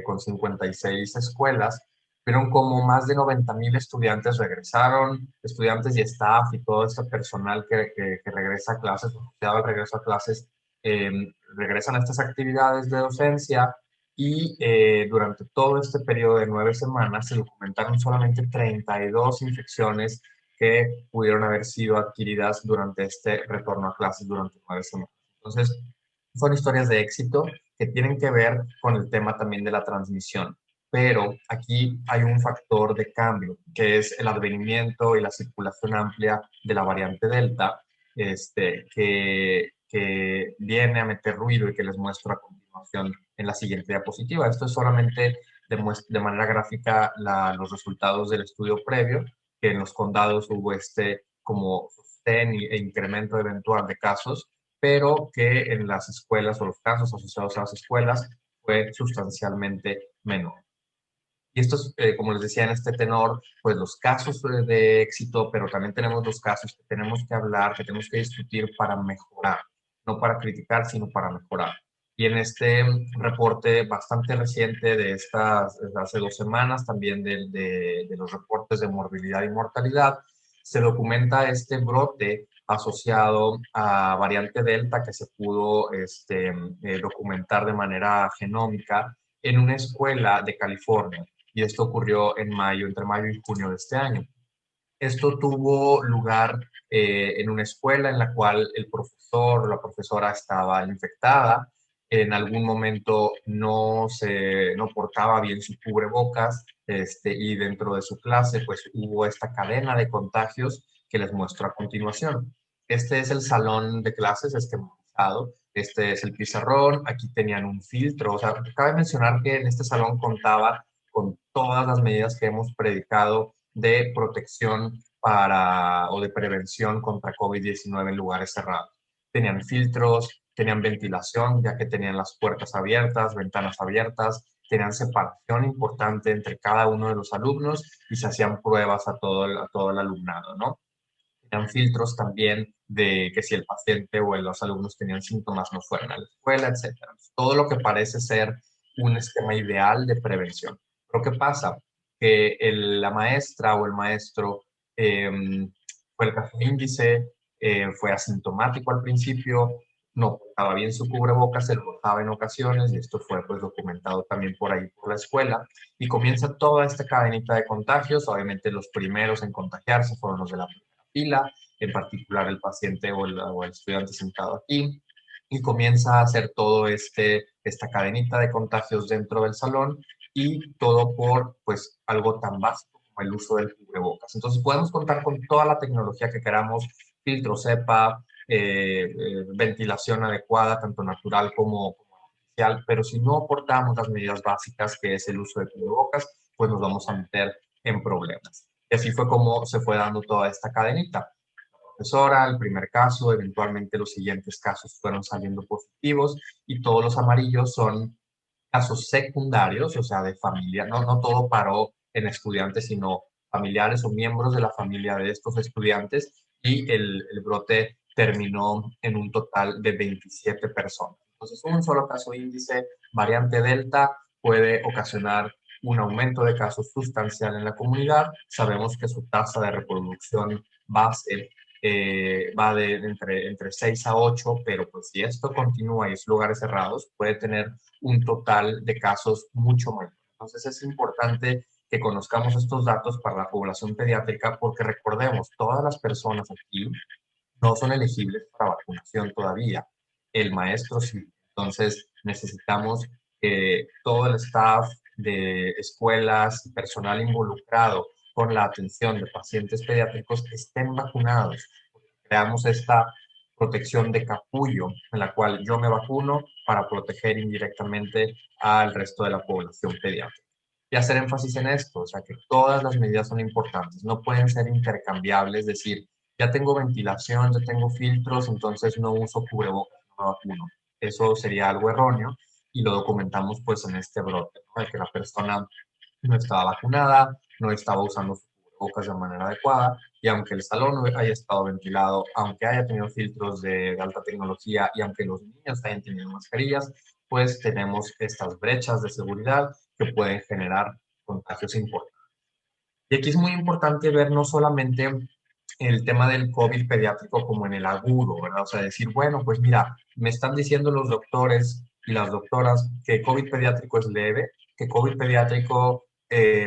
con 56 escuelas, vieron como más de 90,000 estudiantes regresaron, estudiantes y staff y todo este personal que regresa a clases, asociado al regreso a clases, eh, regresan a estas actividades de docencia y durante todo este periodo de 9 semanas se documentaron solamente 32 infecciones que pudieron haber sido adquiridas durante este retorno a clases durante 9 semanas. Entonces, son historias de éxito que tienen que ver con el tema también de la transmisión. Pero aquí hay un factor de cambio, que es el advenimiento y la circulación amplia de la variante Delta, que viene a meter ruido y que les muestro a continuación en la siguiente diapositiva. Esto es solamente de manera gráfica los resultados del estudio previo, que en los condados hubo como sostén e incremento eventual de casos, pero que en las escuelas o los casos asociados a las escuelas fue sustancialmente menor. Y esto es, como les decía, en este tenor, pues los casos de éxito, pero también tenemos los casos que tenemos que hablar, que tenemos que discutir para mejorar, no para criticar, sino para mejorar. Y en este reporte bastante reciente de hace 2 semanas, también de los reportes de morbilidad y mortalidad, se documenta este brote asociado a variante Delta que se pudo documentar de manera genómica en una escuela de California. Y esto ocurrió en mayo, entre mayo y junio de este año. Esto tuvo lugar en una escuela en la cual el profesor o la profesora estaba infectada. En algún momento no portaba bien su cubrebocas, y dentro de su clase pues hubo esta cadena de contagios que les muestro a continuación. Este es el salón de clases esquematizado. Este es el pizarrón. Aquí tenían un filtro. O sea, cabe mencionar que en este salón contaba con todas las medidas que hemos predicado de protección o de prevención contra COVID-19 en lugares cerrados. Tenían filtros, tenían ventilación, ya que tenían las puertas abiertas, ventanas abiertas, tenían separación importante entre cada uno de los alumnos y se hacían pruebas a todo el alumnado, ¿no? Tenían filtros también de que si el paciente o los alumnos tenían síntomas no fueran a la escuela, etcétera. Todo lo que parece ser un esquema ideal de prevención. Pero ¿qué pasa? Que la maestra o el maestro fue el caso índice, fue asintomático al principio, no portaba bien su cubrebocas, se lo botaba en ocasiones y esto fue pues documentado también por ahí por la escuela y comienza toda esta cadenita de contagios. Obviamente los primeros en contagiarse fueron los de la fila, en particular el paciente o el estudiante sentado aquí, y comienza a hacer todo esta cadenita de contagios dentro del salón y todo por pues algo tan básico como el uso del cubrebocas. Entonces podemos contar con toda la tecnología que queramos, filtro cepa, ventilación adecuada, tanto natural como artificial, pero si no aportamos las medidas básicas que es el uso de cubrebocas, pues nos vamos a meter en problemas. Y así fue como se fue dando toda esta cadenita. Profesora, el primer caso, eventualmente los siguientes casos fueron saliendo positivos y todos los amarillos son casos secundarios, o sea, de familia. No todo paró en estudiantes, sino familiares o miembros de la familia de estos estudiantes y el brote terminó en un total de 27 personas. Entonces, un solo caso índice, variante Delta, puede ocasionar un aumento de casos sustancial en la comunidad. Sabemos que su tasa de reproducción base va de entre 6 a 8, pero pues si esto continúa y es lugares cerrados, puede tener un total de casos mucho mayor. Entonces es importante que conozcamos estos datos para la población pediátrica porque recordemos, todas las personas aquí no son elegibles para vacunación todavía. El maestro sí. Entonces necesitamos que todo el staff de escuelas y personal involucrado con la atención de pacientes pediátricos estén vacunados. creamos esta protección de capullo en la cual yo me vacuno para proteger indirectamente al resto de la población pediátrica. Y hacer énfasis en esto, o sea, que todas las medidas son importantes, no pueden ser intercambiables, es decir, ya tengo ventilación, ya tengo filtros, entonces no uso cubrebocas, no me vacuno. Eso sería algo erróneo y lo documentamos pues en este brote, ¿no? De que la persona no estaba vacunada, no estaba usando sus cubrebocas de manera adecuada y aunque el salón haya estado ventilado, aunque haya tenido filtros de alta tecnología y aunque los niños hayan tenido mascarillas, pues tenemos estas brechas de seguridad que pueden generar contagios importantes. Y aquí es muy importante ver no solamente el tema del COVID pediátrico como en el agudo, ¿verdad? O sea, decir, bueno, pues mira, me están diciendo los doctores y las doctoras que COVID pediátrico es leve, que COVID pediátrico,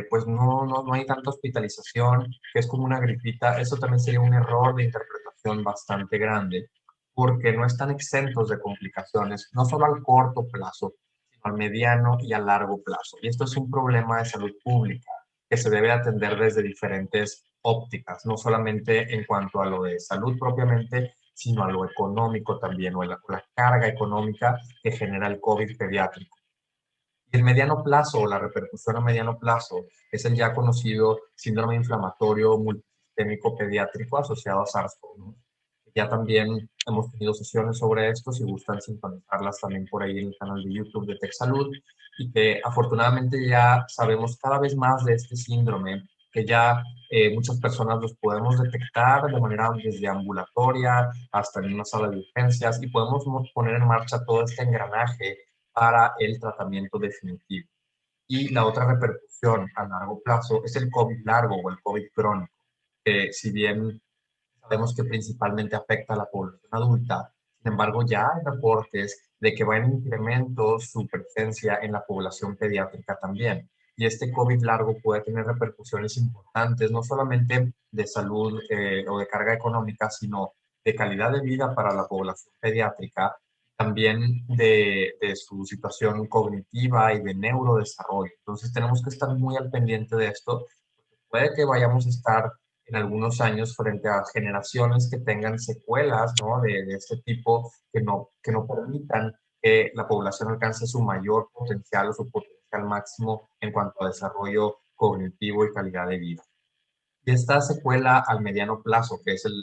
pues no hay tanta hospitalización, que es como una gripita. Eso también sería un error de interpretación bastante grande, porque no están exentos de complicaciones, no solo al corto plazo, sino al mediano y a largo plazo. Y esto es un problema de salud pública que se debe atender desde diferentes ópticas, no solamente en cuanto a lo de salud propiamente, sino a lo económico también, o la carga económica que genera el COVID pediátrico. Y el mediano plazo, o la repercusión a mediano plazo, es el ya conocido síndrome inflamatorio multisistémico pediátrico asociado a SARS-CoV-2. Ya también hemos tenido sesiones sobre esto, si gustan sintonizarlas también por ahí en el canal de YouTube de TechSalud, y que afortunadamente ya sabemos cada vez más de este síndrome, que ya muchas personas los podemos detectar de manera desde ambulatoria hasta en una sala de urgencias y podemos poner en marcha todo este engranaje para el tratamiento definitivo. Y la otra repercusión a largo plazo es el COVID largo o el COVID crónico, que si bien sabemos que principalmente afecta a la población adulta, sin embargo ya hay reportes de que va en incremento su presencia en la población pediátrica también. Y este COVID largo puede tener repercusiones importantes, no solamente de salud o de carga económica, sino de calidad de vida para la población pediátrica, también de su situación cognitiva y de neurodesarrollo. Entonces tenemos que estar muy al pendiente de esto. Puede que vayamos a estar en algunos años frente a generaciones que tengan secuelas, ¿no? de este tipo que no permitan que la población alcance su mayor potencial o su potencial máximo en cuanto a desarrollo cognitivo y calidad de vida. Y esta secuela al mediano plazo, que es el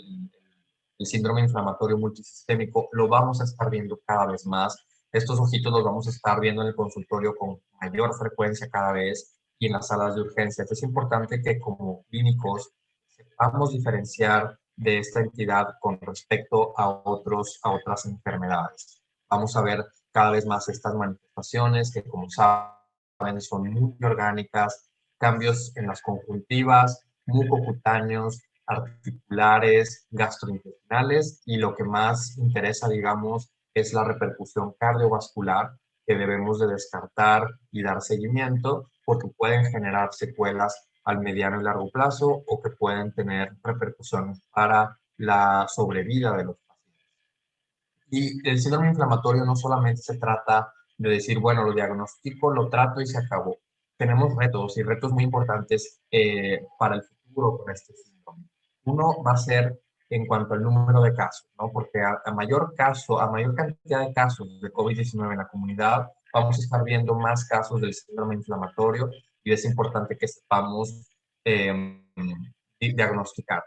síndrome inflamatorio multisistémico, lo vamos a estar viendo cada vez más. Estos ojitos los vamos a estar viendo en el consultorio con mayor frecuencia cada vez y en las salas de urgencias. Es importante que como clínicos sepamos diferenciar de esta entidad con respecto a otras enfermedades. Vamos a ver cada vez más estas manifestaciones que, como saben, son muy orgánicas, cambios en las conjuntivas, mucocutáneos, articulares, gastrointestinales y lo que más interesa, digamos, es la repercusión cardiovascular que debemos de descartar y dar seguimiento porque pueden generar secuelas al mediano y largo plazo o que pueden tener repercusiones para la sobrevida de los pacientes. Y el síndrome inflamatorio no solamente se trata de decir, bueno, lo diagnostico, lo trato y se acabó. Tenemos retos y retos muy importantes para el futuro con este síndrome. Uno va a ser en cuanto al número de casos, ¿no? Porque a mayor cantidad de casos de COVID-19 en la comunidad, vamos a estar viendo más casos del síndrome inflamatorio y es importante que sepamos diagnosticar.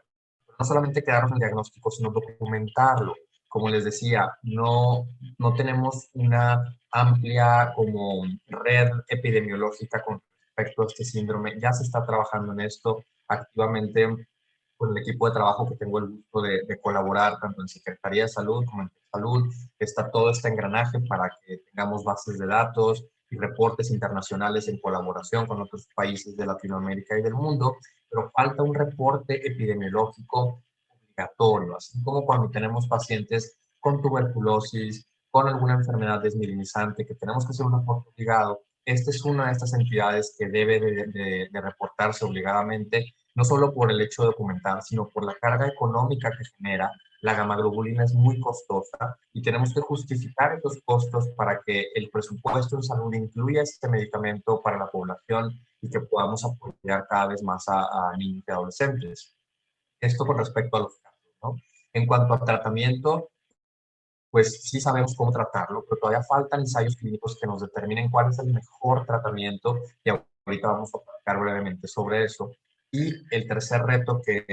No solamente quedarnos en el diagnóstico, sino documentarlo. Como les decía, no tenemos una amplia como red epidemiológica con respecto a este síndrome. Ya se está trabajando en esto activamente con el equipo de trabajo que tengo el gusto de colaborar tanto en Secretaría de Salud como en Salud. Está todo este engranaje para que tengamos bases de datos y reportes internacionales en colaboración con otros países de Latinoamérica y del mundo, pero falta un reporte epidemiológico obligatorio, así como cuando tenemos pacientes con tuberculosis, con alguna enfermedad desmilinizante, que tenemos que hacer un reporte obligado. Esta es una de estas entidades que debe de reportarse obligadamente, no solo por el hecho de documentar, sino por la carga económica que genera. La gamaglobulina es muy costosa y tenemos que justificar estos costos para que el presupuesto en salud incluya este medicamento para la población y que podamos apoyar cada vez más a niños y adolescentes. Esto con respecto a los casos, ¿no? En cuanto a tratamiento, pues sí sabemos cómo tratarlo, pero todavía faltan ensayos clínicos que nos determinen cuál es el mejor tratamiento y ahorita vamos a platicar brevemente sobre eso. Y el tercer reto, que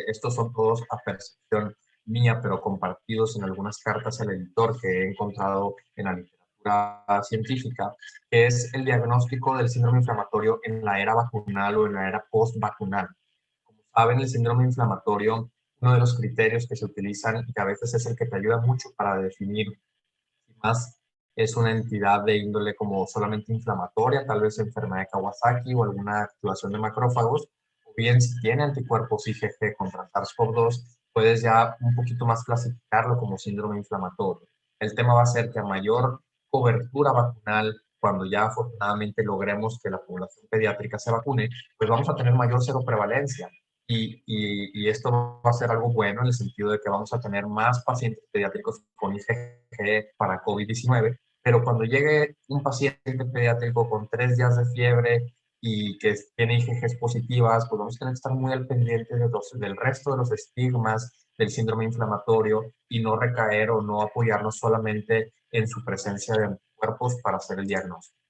estos son todos a percepción mía, pero compartidos en algunas cartas al editor que he encontrado en la literatura científica, que es el diagnóstico del síndrome inflamatorio en la era vacunal o en la era post-vacunal. Como saben, el síndrome inflamatorio, uno de los criterios que se utilizan y que a veces es el que te ayuda mucho para definir si más es una entidad de índole como solamente inflamatoria, tal vez enfermedad de Kawasaki o alguna activación de macrófagos, o bien si tiene anticuerpos IgG contra SARS-CoV-2, puedes ya un poquito más clasificarlo como síndrome inflamatorio. El tema va a ser que a mayor cobertura vacunal, cuando ya afortunadamente logremos que la población pediátrica se vacune, pues vamos a tener mayor seroprevalencia. Y esto va a ser algo bueno en el sentido de que vamos a tener más pacientes pediátricos con IgG para COVID-19, pero cuando llegue un paciente pediátrico con 3 días de fiebre y que tiene IgGs positivas, pues vamos a tener que estar muy al pendiente del resto de los estigmas del síndrome inflamatorio y no recaer o no apoyarnos solamente en su presencia de anticuerpos para hacer el diagnóstico.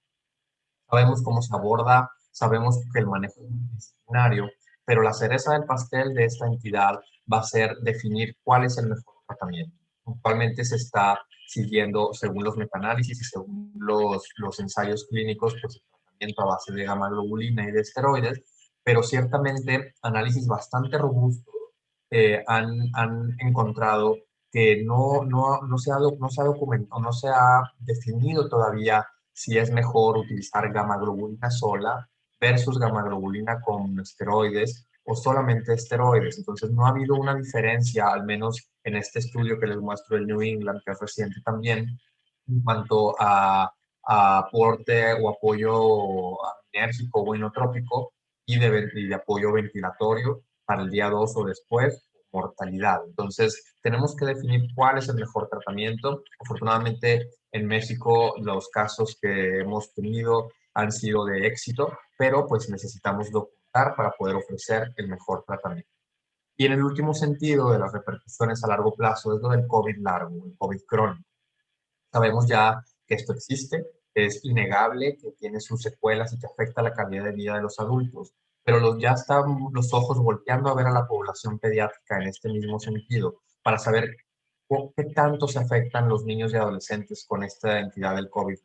Sabemos cómo se aborda, sabemos que el manejo es multidisciplinario, pero la cereza del pastel de esta entidad va a ser definir cuál es el mejor tratamiento. Actualmente se está siguiendo, según los metaanálisis y según los ensayos clínicos, pues el tratamiento a base de gamma globulina y de esteroides, pero ciertamente análisis bastante robustos han encontrado que no se ha documentado, no se ha definido todavía si es mejor utilizar gamma globulina sola versus gamma globulina con esteroides o solamente esteroides. Entonces no ha habido una diferencia, al menos en este estudio que les muestro el New England, que es reciente también, en cuanto a aporte o apoyo enérgico o inotrópico y de apoyo ventilatorio para el día 2 o después, mortalidad. Entonces, tenemos que definir cuál es el mejor tratamiento. Afortunadamente, en México los casos que hemos tenido han sido de éxito, pero pues necesitamos documentar para poder ofrecer el mejor tratamiento. Y en el último sentido de las repercusiones a largo plazo es lo del COVID largo, el COVID crónico. Sabemos ya que esto existe, que es innegable, que tiene sus secuelas y que afecta la calidad de vida de los adultos, pero ya están los ojos volteando a ver a la población pediátrica en este mismo sentido, para saber qué tanto se afectan los niños y adolescentes con esta entidad del COVID.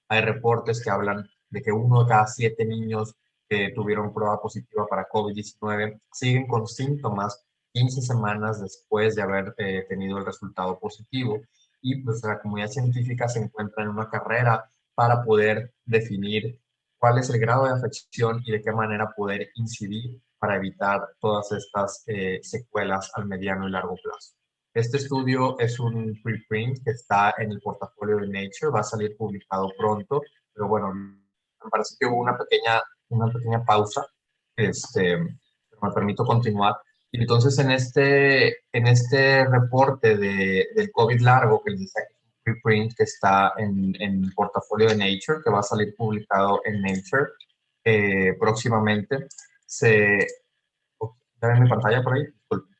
Hay reportes que hablan de que 1 de cada 7 niños que tuvieron prueba positiva para COVID-19 siguen con síntomas 15 semanas después de haber tenido el resultado positivo. Y pues la comunidad científica se encuentra en una carrera para poder definir cuál es el grado de afección y de qué manera poder incidir para evitar todas estas secuelas al mediano y largo plazo. Este estudio es un preprint que está en el portafolio de Nature, va a salir publicado pronto, pero bueno, me parece que hubo una pequeña pausa, pero me permito continuar. Y entonces en este reporte del COVID largo que les decía que es un preprint que está en el portafolio de Nature, que va a salir publicado en Nature próximamente, ¿ya ven mi pantalla por ahí? Disculpen.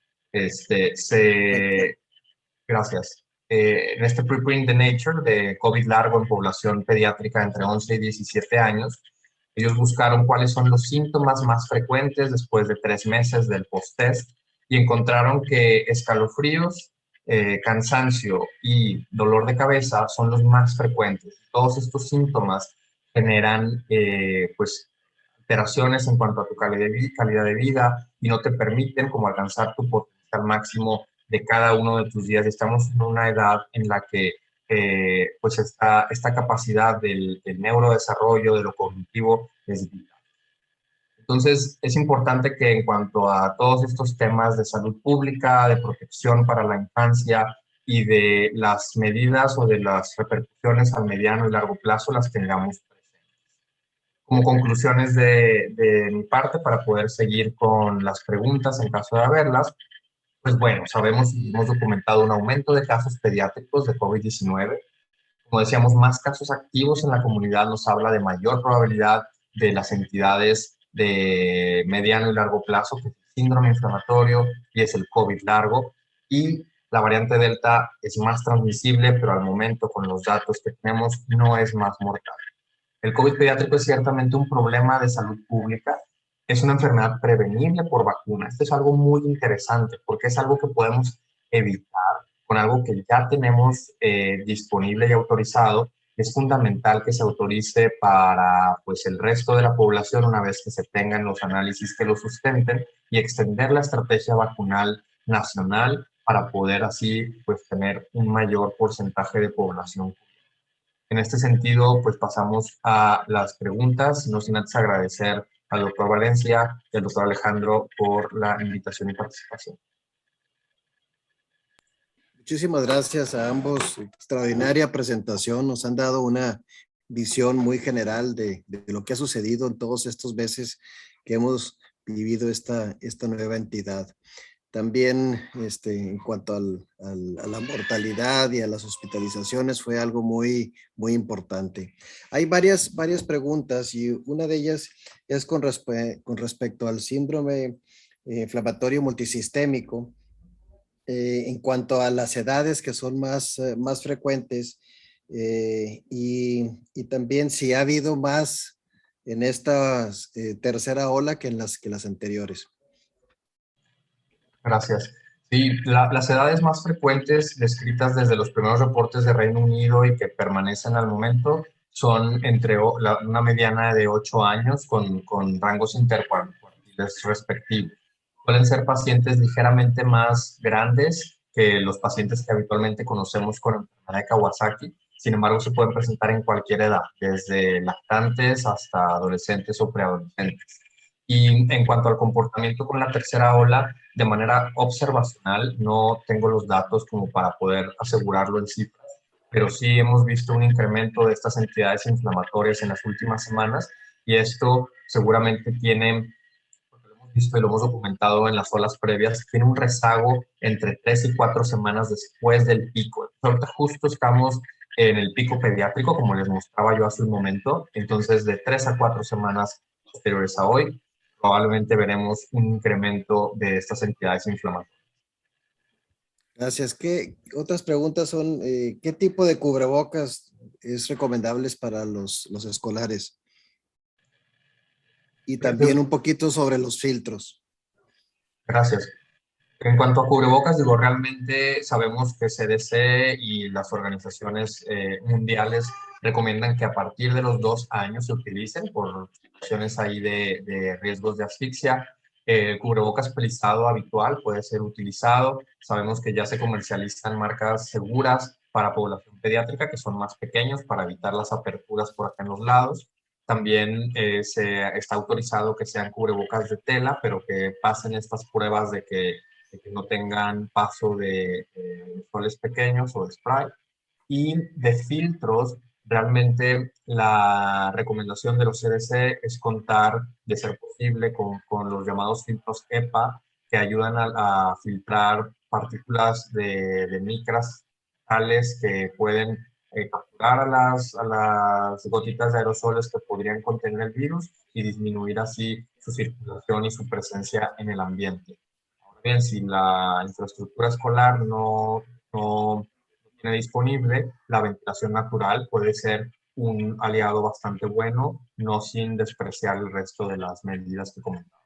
Gracias. En este preprint de Nature de COVID largo en población pediátrica entre 11 y 17 años, ellos buscaron cuáles son los síntomas más frecuentes después de 3 meses del post-test y encontraron que escalofríos, cansancio y dolor de cabeza son los más frecuentes. Todos estos síntomas generan pues alteraciones en cuanto a tu calidad de vida y no te permiten como alcanzar tu potencial máximo de cada uno de tus días. Estamos en una edad en la que pues esta capacidad del neurodesarrollo, de lo cognitivo, es vital. Entonces, es importante que en cuanto a todos estos temas de salud pública, de protección para la infancia y de las medidas o de las repercusiones al mediano y largo plazo, las tengamos presentes. Como conclusiones de mi parte, para poder seguir con las preguntas en caso de haberlas, pues bueno, sabemos y hemos documentado un aumento de casos pediátricos de COVID-19. Como decíamos, más casos activos en la comunidad nos habla de mayor probabilidad de las entidades de mediano y largo plazo, que es el síndrome inflamatorio y es el COVID largo. y la variante Delta es más transmisible, pero al momento con los datos que tenemos no es más mortal. El COVID pediátrico es ciertamente un problema de salud pública, es una enfermedad prevenible por vacuna. Esto es algo muy interesante porque es algo que podemos evitar con algo que ya tenemos disponible y autorizado. Es fundamental que se autorice para pues, el resto de la población una vez que se tengan los análisis que lo sustenten y extender la estrategia vacunal nacional para poder así pues, tener un mayor porcentaje de población. En este sentido, pues pasamos a las preguntas, no sin antes agradecer al doctor Valencia y al doctor Alejandro por la invitación y participación. Muchísimas gracias a ambos. Extraordinaria presentación. Nos han dado una visión muy general de lo que ha sucedido en todos estos meses que hemos vivido esta nueva entidad. También en cuanto a la mortalidad y a las hospitalizaciones fue algo muy importante. Hay varias preguntas y una de ellas es con respecto al síndrome inflamatorio multisistémico. En cuanto a las edades que son más frecuentes y también si ha habido más en esta tercera ola que en las anteriores. Gracias. Sí, las edades más frecuentes descritas desde los primeros reportes de Reino Unido y que permanecen al momento son entre una mediana de 8 años con rangos intercuartiles respectivos. Pueden ser pacientes ligeramente más grandes que los pacientes que habitualmente conocemos con enfermedad de Kawasaki. Sin embargo, se pueden presentar en cualquier edad, desde lactantes hasta adolescentes o preadolescentes. Y en cuanto al comportamiento con la tercera ola, de manera observacional, no tengo los datos como para poder asegurarlo en cifras, pero sí hemos visto un incremento de estas entidades inflamatorias en las últimas semanas y esto seguramente tiene, porque lo hemos visto y lo hemos documentado en las olas previas, tiene un rezago entre 3 y 4 semanas después del pico. Ahorita justo estamos en el pico pediátrico, como les mostraba yo hace un momento, entonces de 3 a 4 semanas posteriores a hoy, probablemente veremos un incremento de estas entidades inflamatorias. Gracias. ¿Qué otras preguntas son? ¿Qué tipo de cubrebocas es recomendables para los escolares? Y también un poquito sobre los filtros. Gracias. En cuanto a cubrebocas, digo, realmente sabemos que CDC y las organizaciones mundiales recomiendan que a partir de los 2 años se utilicen por situaciones ahí de riesgos de asfixia. El cubrebocas pelizado habitual puede ser utilizado. Sabemos que ya se comercializan marcas seguras para población pediátrica que son más pequeños para evitar las aperturas por acá en los lados. También se está autorizado que sean cubrebocas de tela, pero que pasen estas pruebas de que no tengan paso de soles pequeños o de spray. Y de filtros, realmente la recomendación de los CDC es contar, de ser posible, con los llamados filtros EPA, que ayudan a filtrar partículas de micras tales que pueden capturar a las gotitas de aerosoles que podrían contener el virus y disminuir así su circulación y su presencia en el ambiente. Bien, si la infraestructura escolar no tiene disponible, la ventilación natural puede ser un aliado bastante bueno, no sin despreciar el resto de las medidas que comentaba.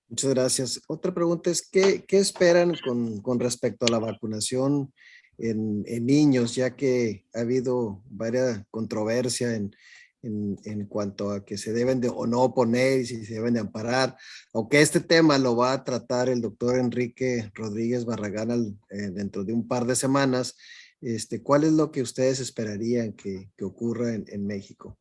Muchas gracias. Otra pregunta es, ¿qué esperan con respecto a la vacunación en niños, ya que ha habido varias controversia en cuanto a que se deben de o no poner y si se deben de amparar, aunque este tema lo va a tratar el doctor Enrique Rodríguez Barragán dentro de un par de semanas, ¿cuál es lo que ustedes esperarían que ocurra en México?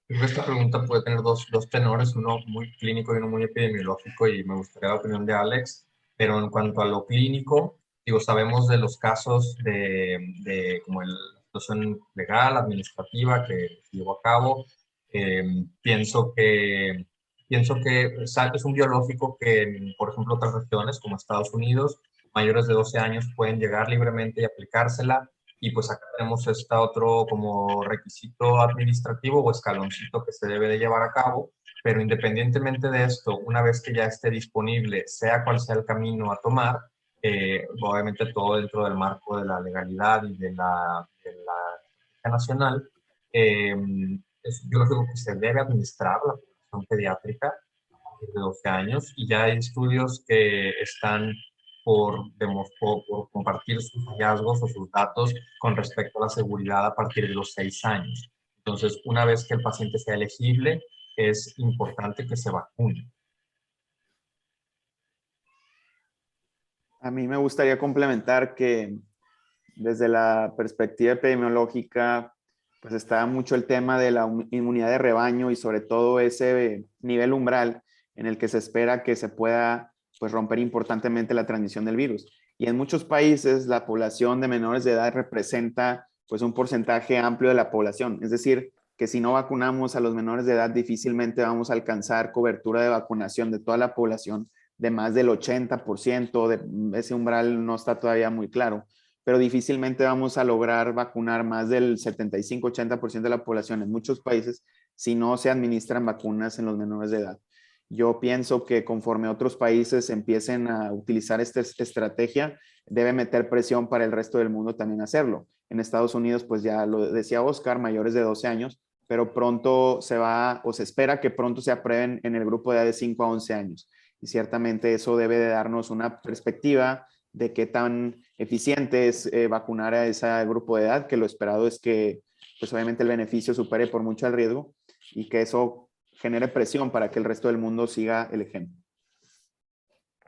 Creo que esta pregunta puede tener dos tenores, uno muy clínico y uno muy epidemiológico, y me gustaría la opinión de Alex. Pero en cuanto a lo clínico, digo, sabemos de los casos de como la situación legal, administrativa que se llevó a cabo. Pienso que es un biológico que, por ejemplo, otras regiones como Estados Unidos, mayores de 12 años pueden llegar libremente y aplicársela. Y pues acá tenemos otro como requisito administrativo o escaloncito que se debe de llevar a cabo Pero independientemente de esto, una vez que ya esté disponible, sea cual sea el camino a tomar, obviamente todo dentro del marco de la legalidad y de la estrategia nacional, es un biológico que se debe administrar a la población pediátrica de 12 años, y ya hay estudios que están por compartir sus hallazgos o sus datos con respecto a la seguridad a partir de los 6 años. Entonces, una vez que el paciente sea elegible, es importante que se vacune. A mí me gustaría complementar que desde la perspectiva epidemiológica, pues está mucho el tema de la inmunidad de rebaño y sobre todo ese nivel umbral en el que se espera que se pueda pues romper importantemente la transmisión del virus. Y en muchos países la población de menores de edad representa pues un porcentaje amplio de la población. Es decir, que si no vacunamos a los menores de edad, difícilmente vamos a alcanzar cobertura de vacunación de toda la población de más del 80%, de ese umbral no está todavía muy claro, pero difícilmente vamos a lograr vacunar más del 75-80% de la población en muchos países si no se administran vacunas en los menores de edad. Yo pienso que conforme otros países empiecen a utilizar esta estrategia, debe meter presión para el resto del mundo también hacerlo. En Estados Unidos, pues ya lo decía Oscar, mayores de 12 años, pero pronto se va o se espera que pronto se aprueben en el grupo de edad de 5 a 11 años. Y ciertamente eso debe de darnos una perspectiva de qué tan eficiente es vacunar a ese grupo de edad, que lo esperado es que pues obviamente el beneficio supere por mucho el riesgo y que eso genere presión para que el resto del mundo siga el ejemplo.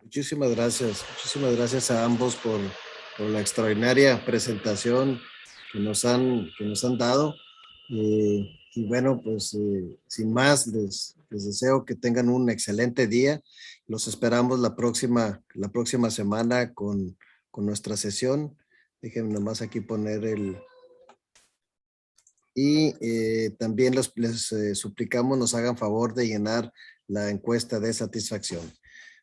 Muchísimas gracias a ambos por la extraordinaria presentación que nos han dado. Y bueno, pues sin más, les deseo que tengan un excelente día. Los esperamos la próxima semana con nuestra sesión. Déjenme nomás aquí poner el... Y también les suplicamos nos hagan favor de llenar la encuesta de satisfacción.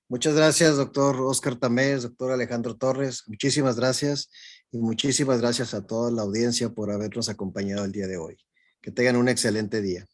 Muchas gracias, doctor Oscar Tamés, doctor Alejandro Torres. Muchísimas gracias y muchísimas gracias a toda la audiencia por habernos acompañado el día de hoy. Que tengan un excelente día.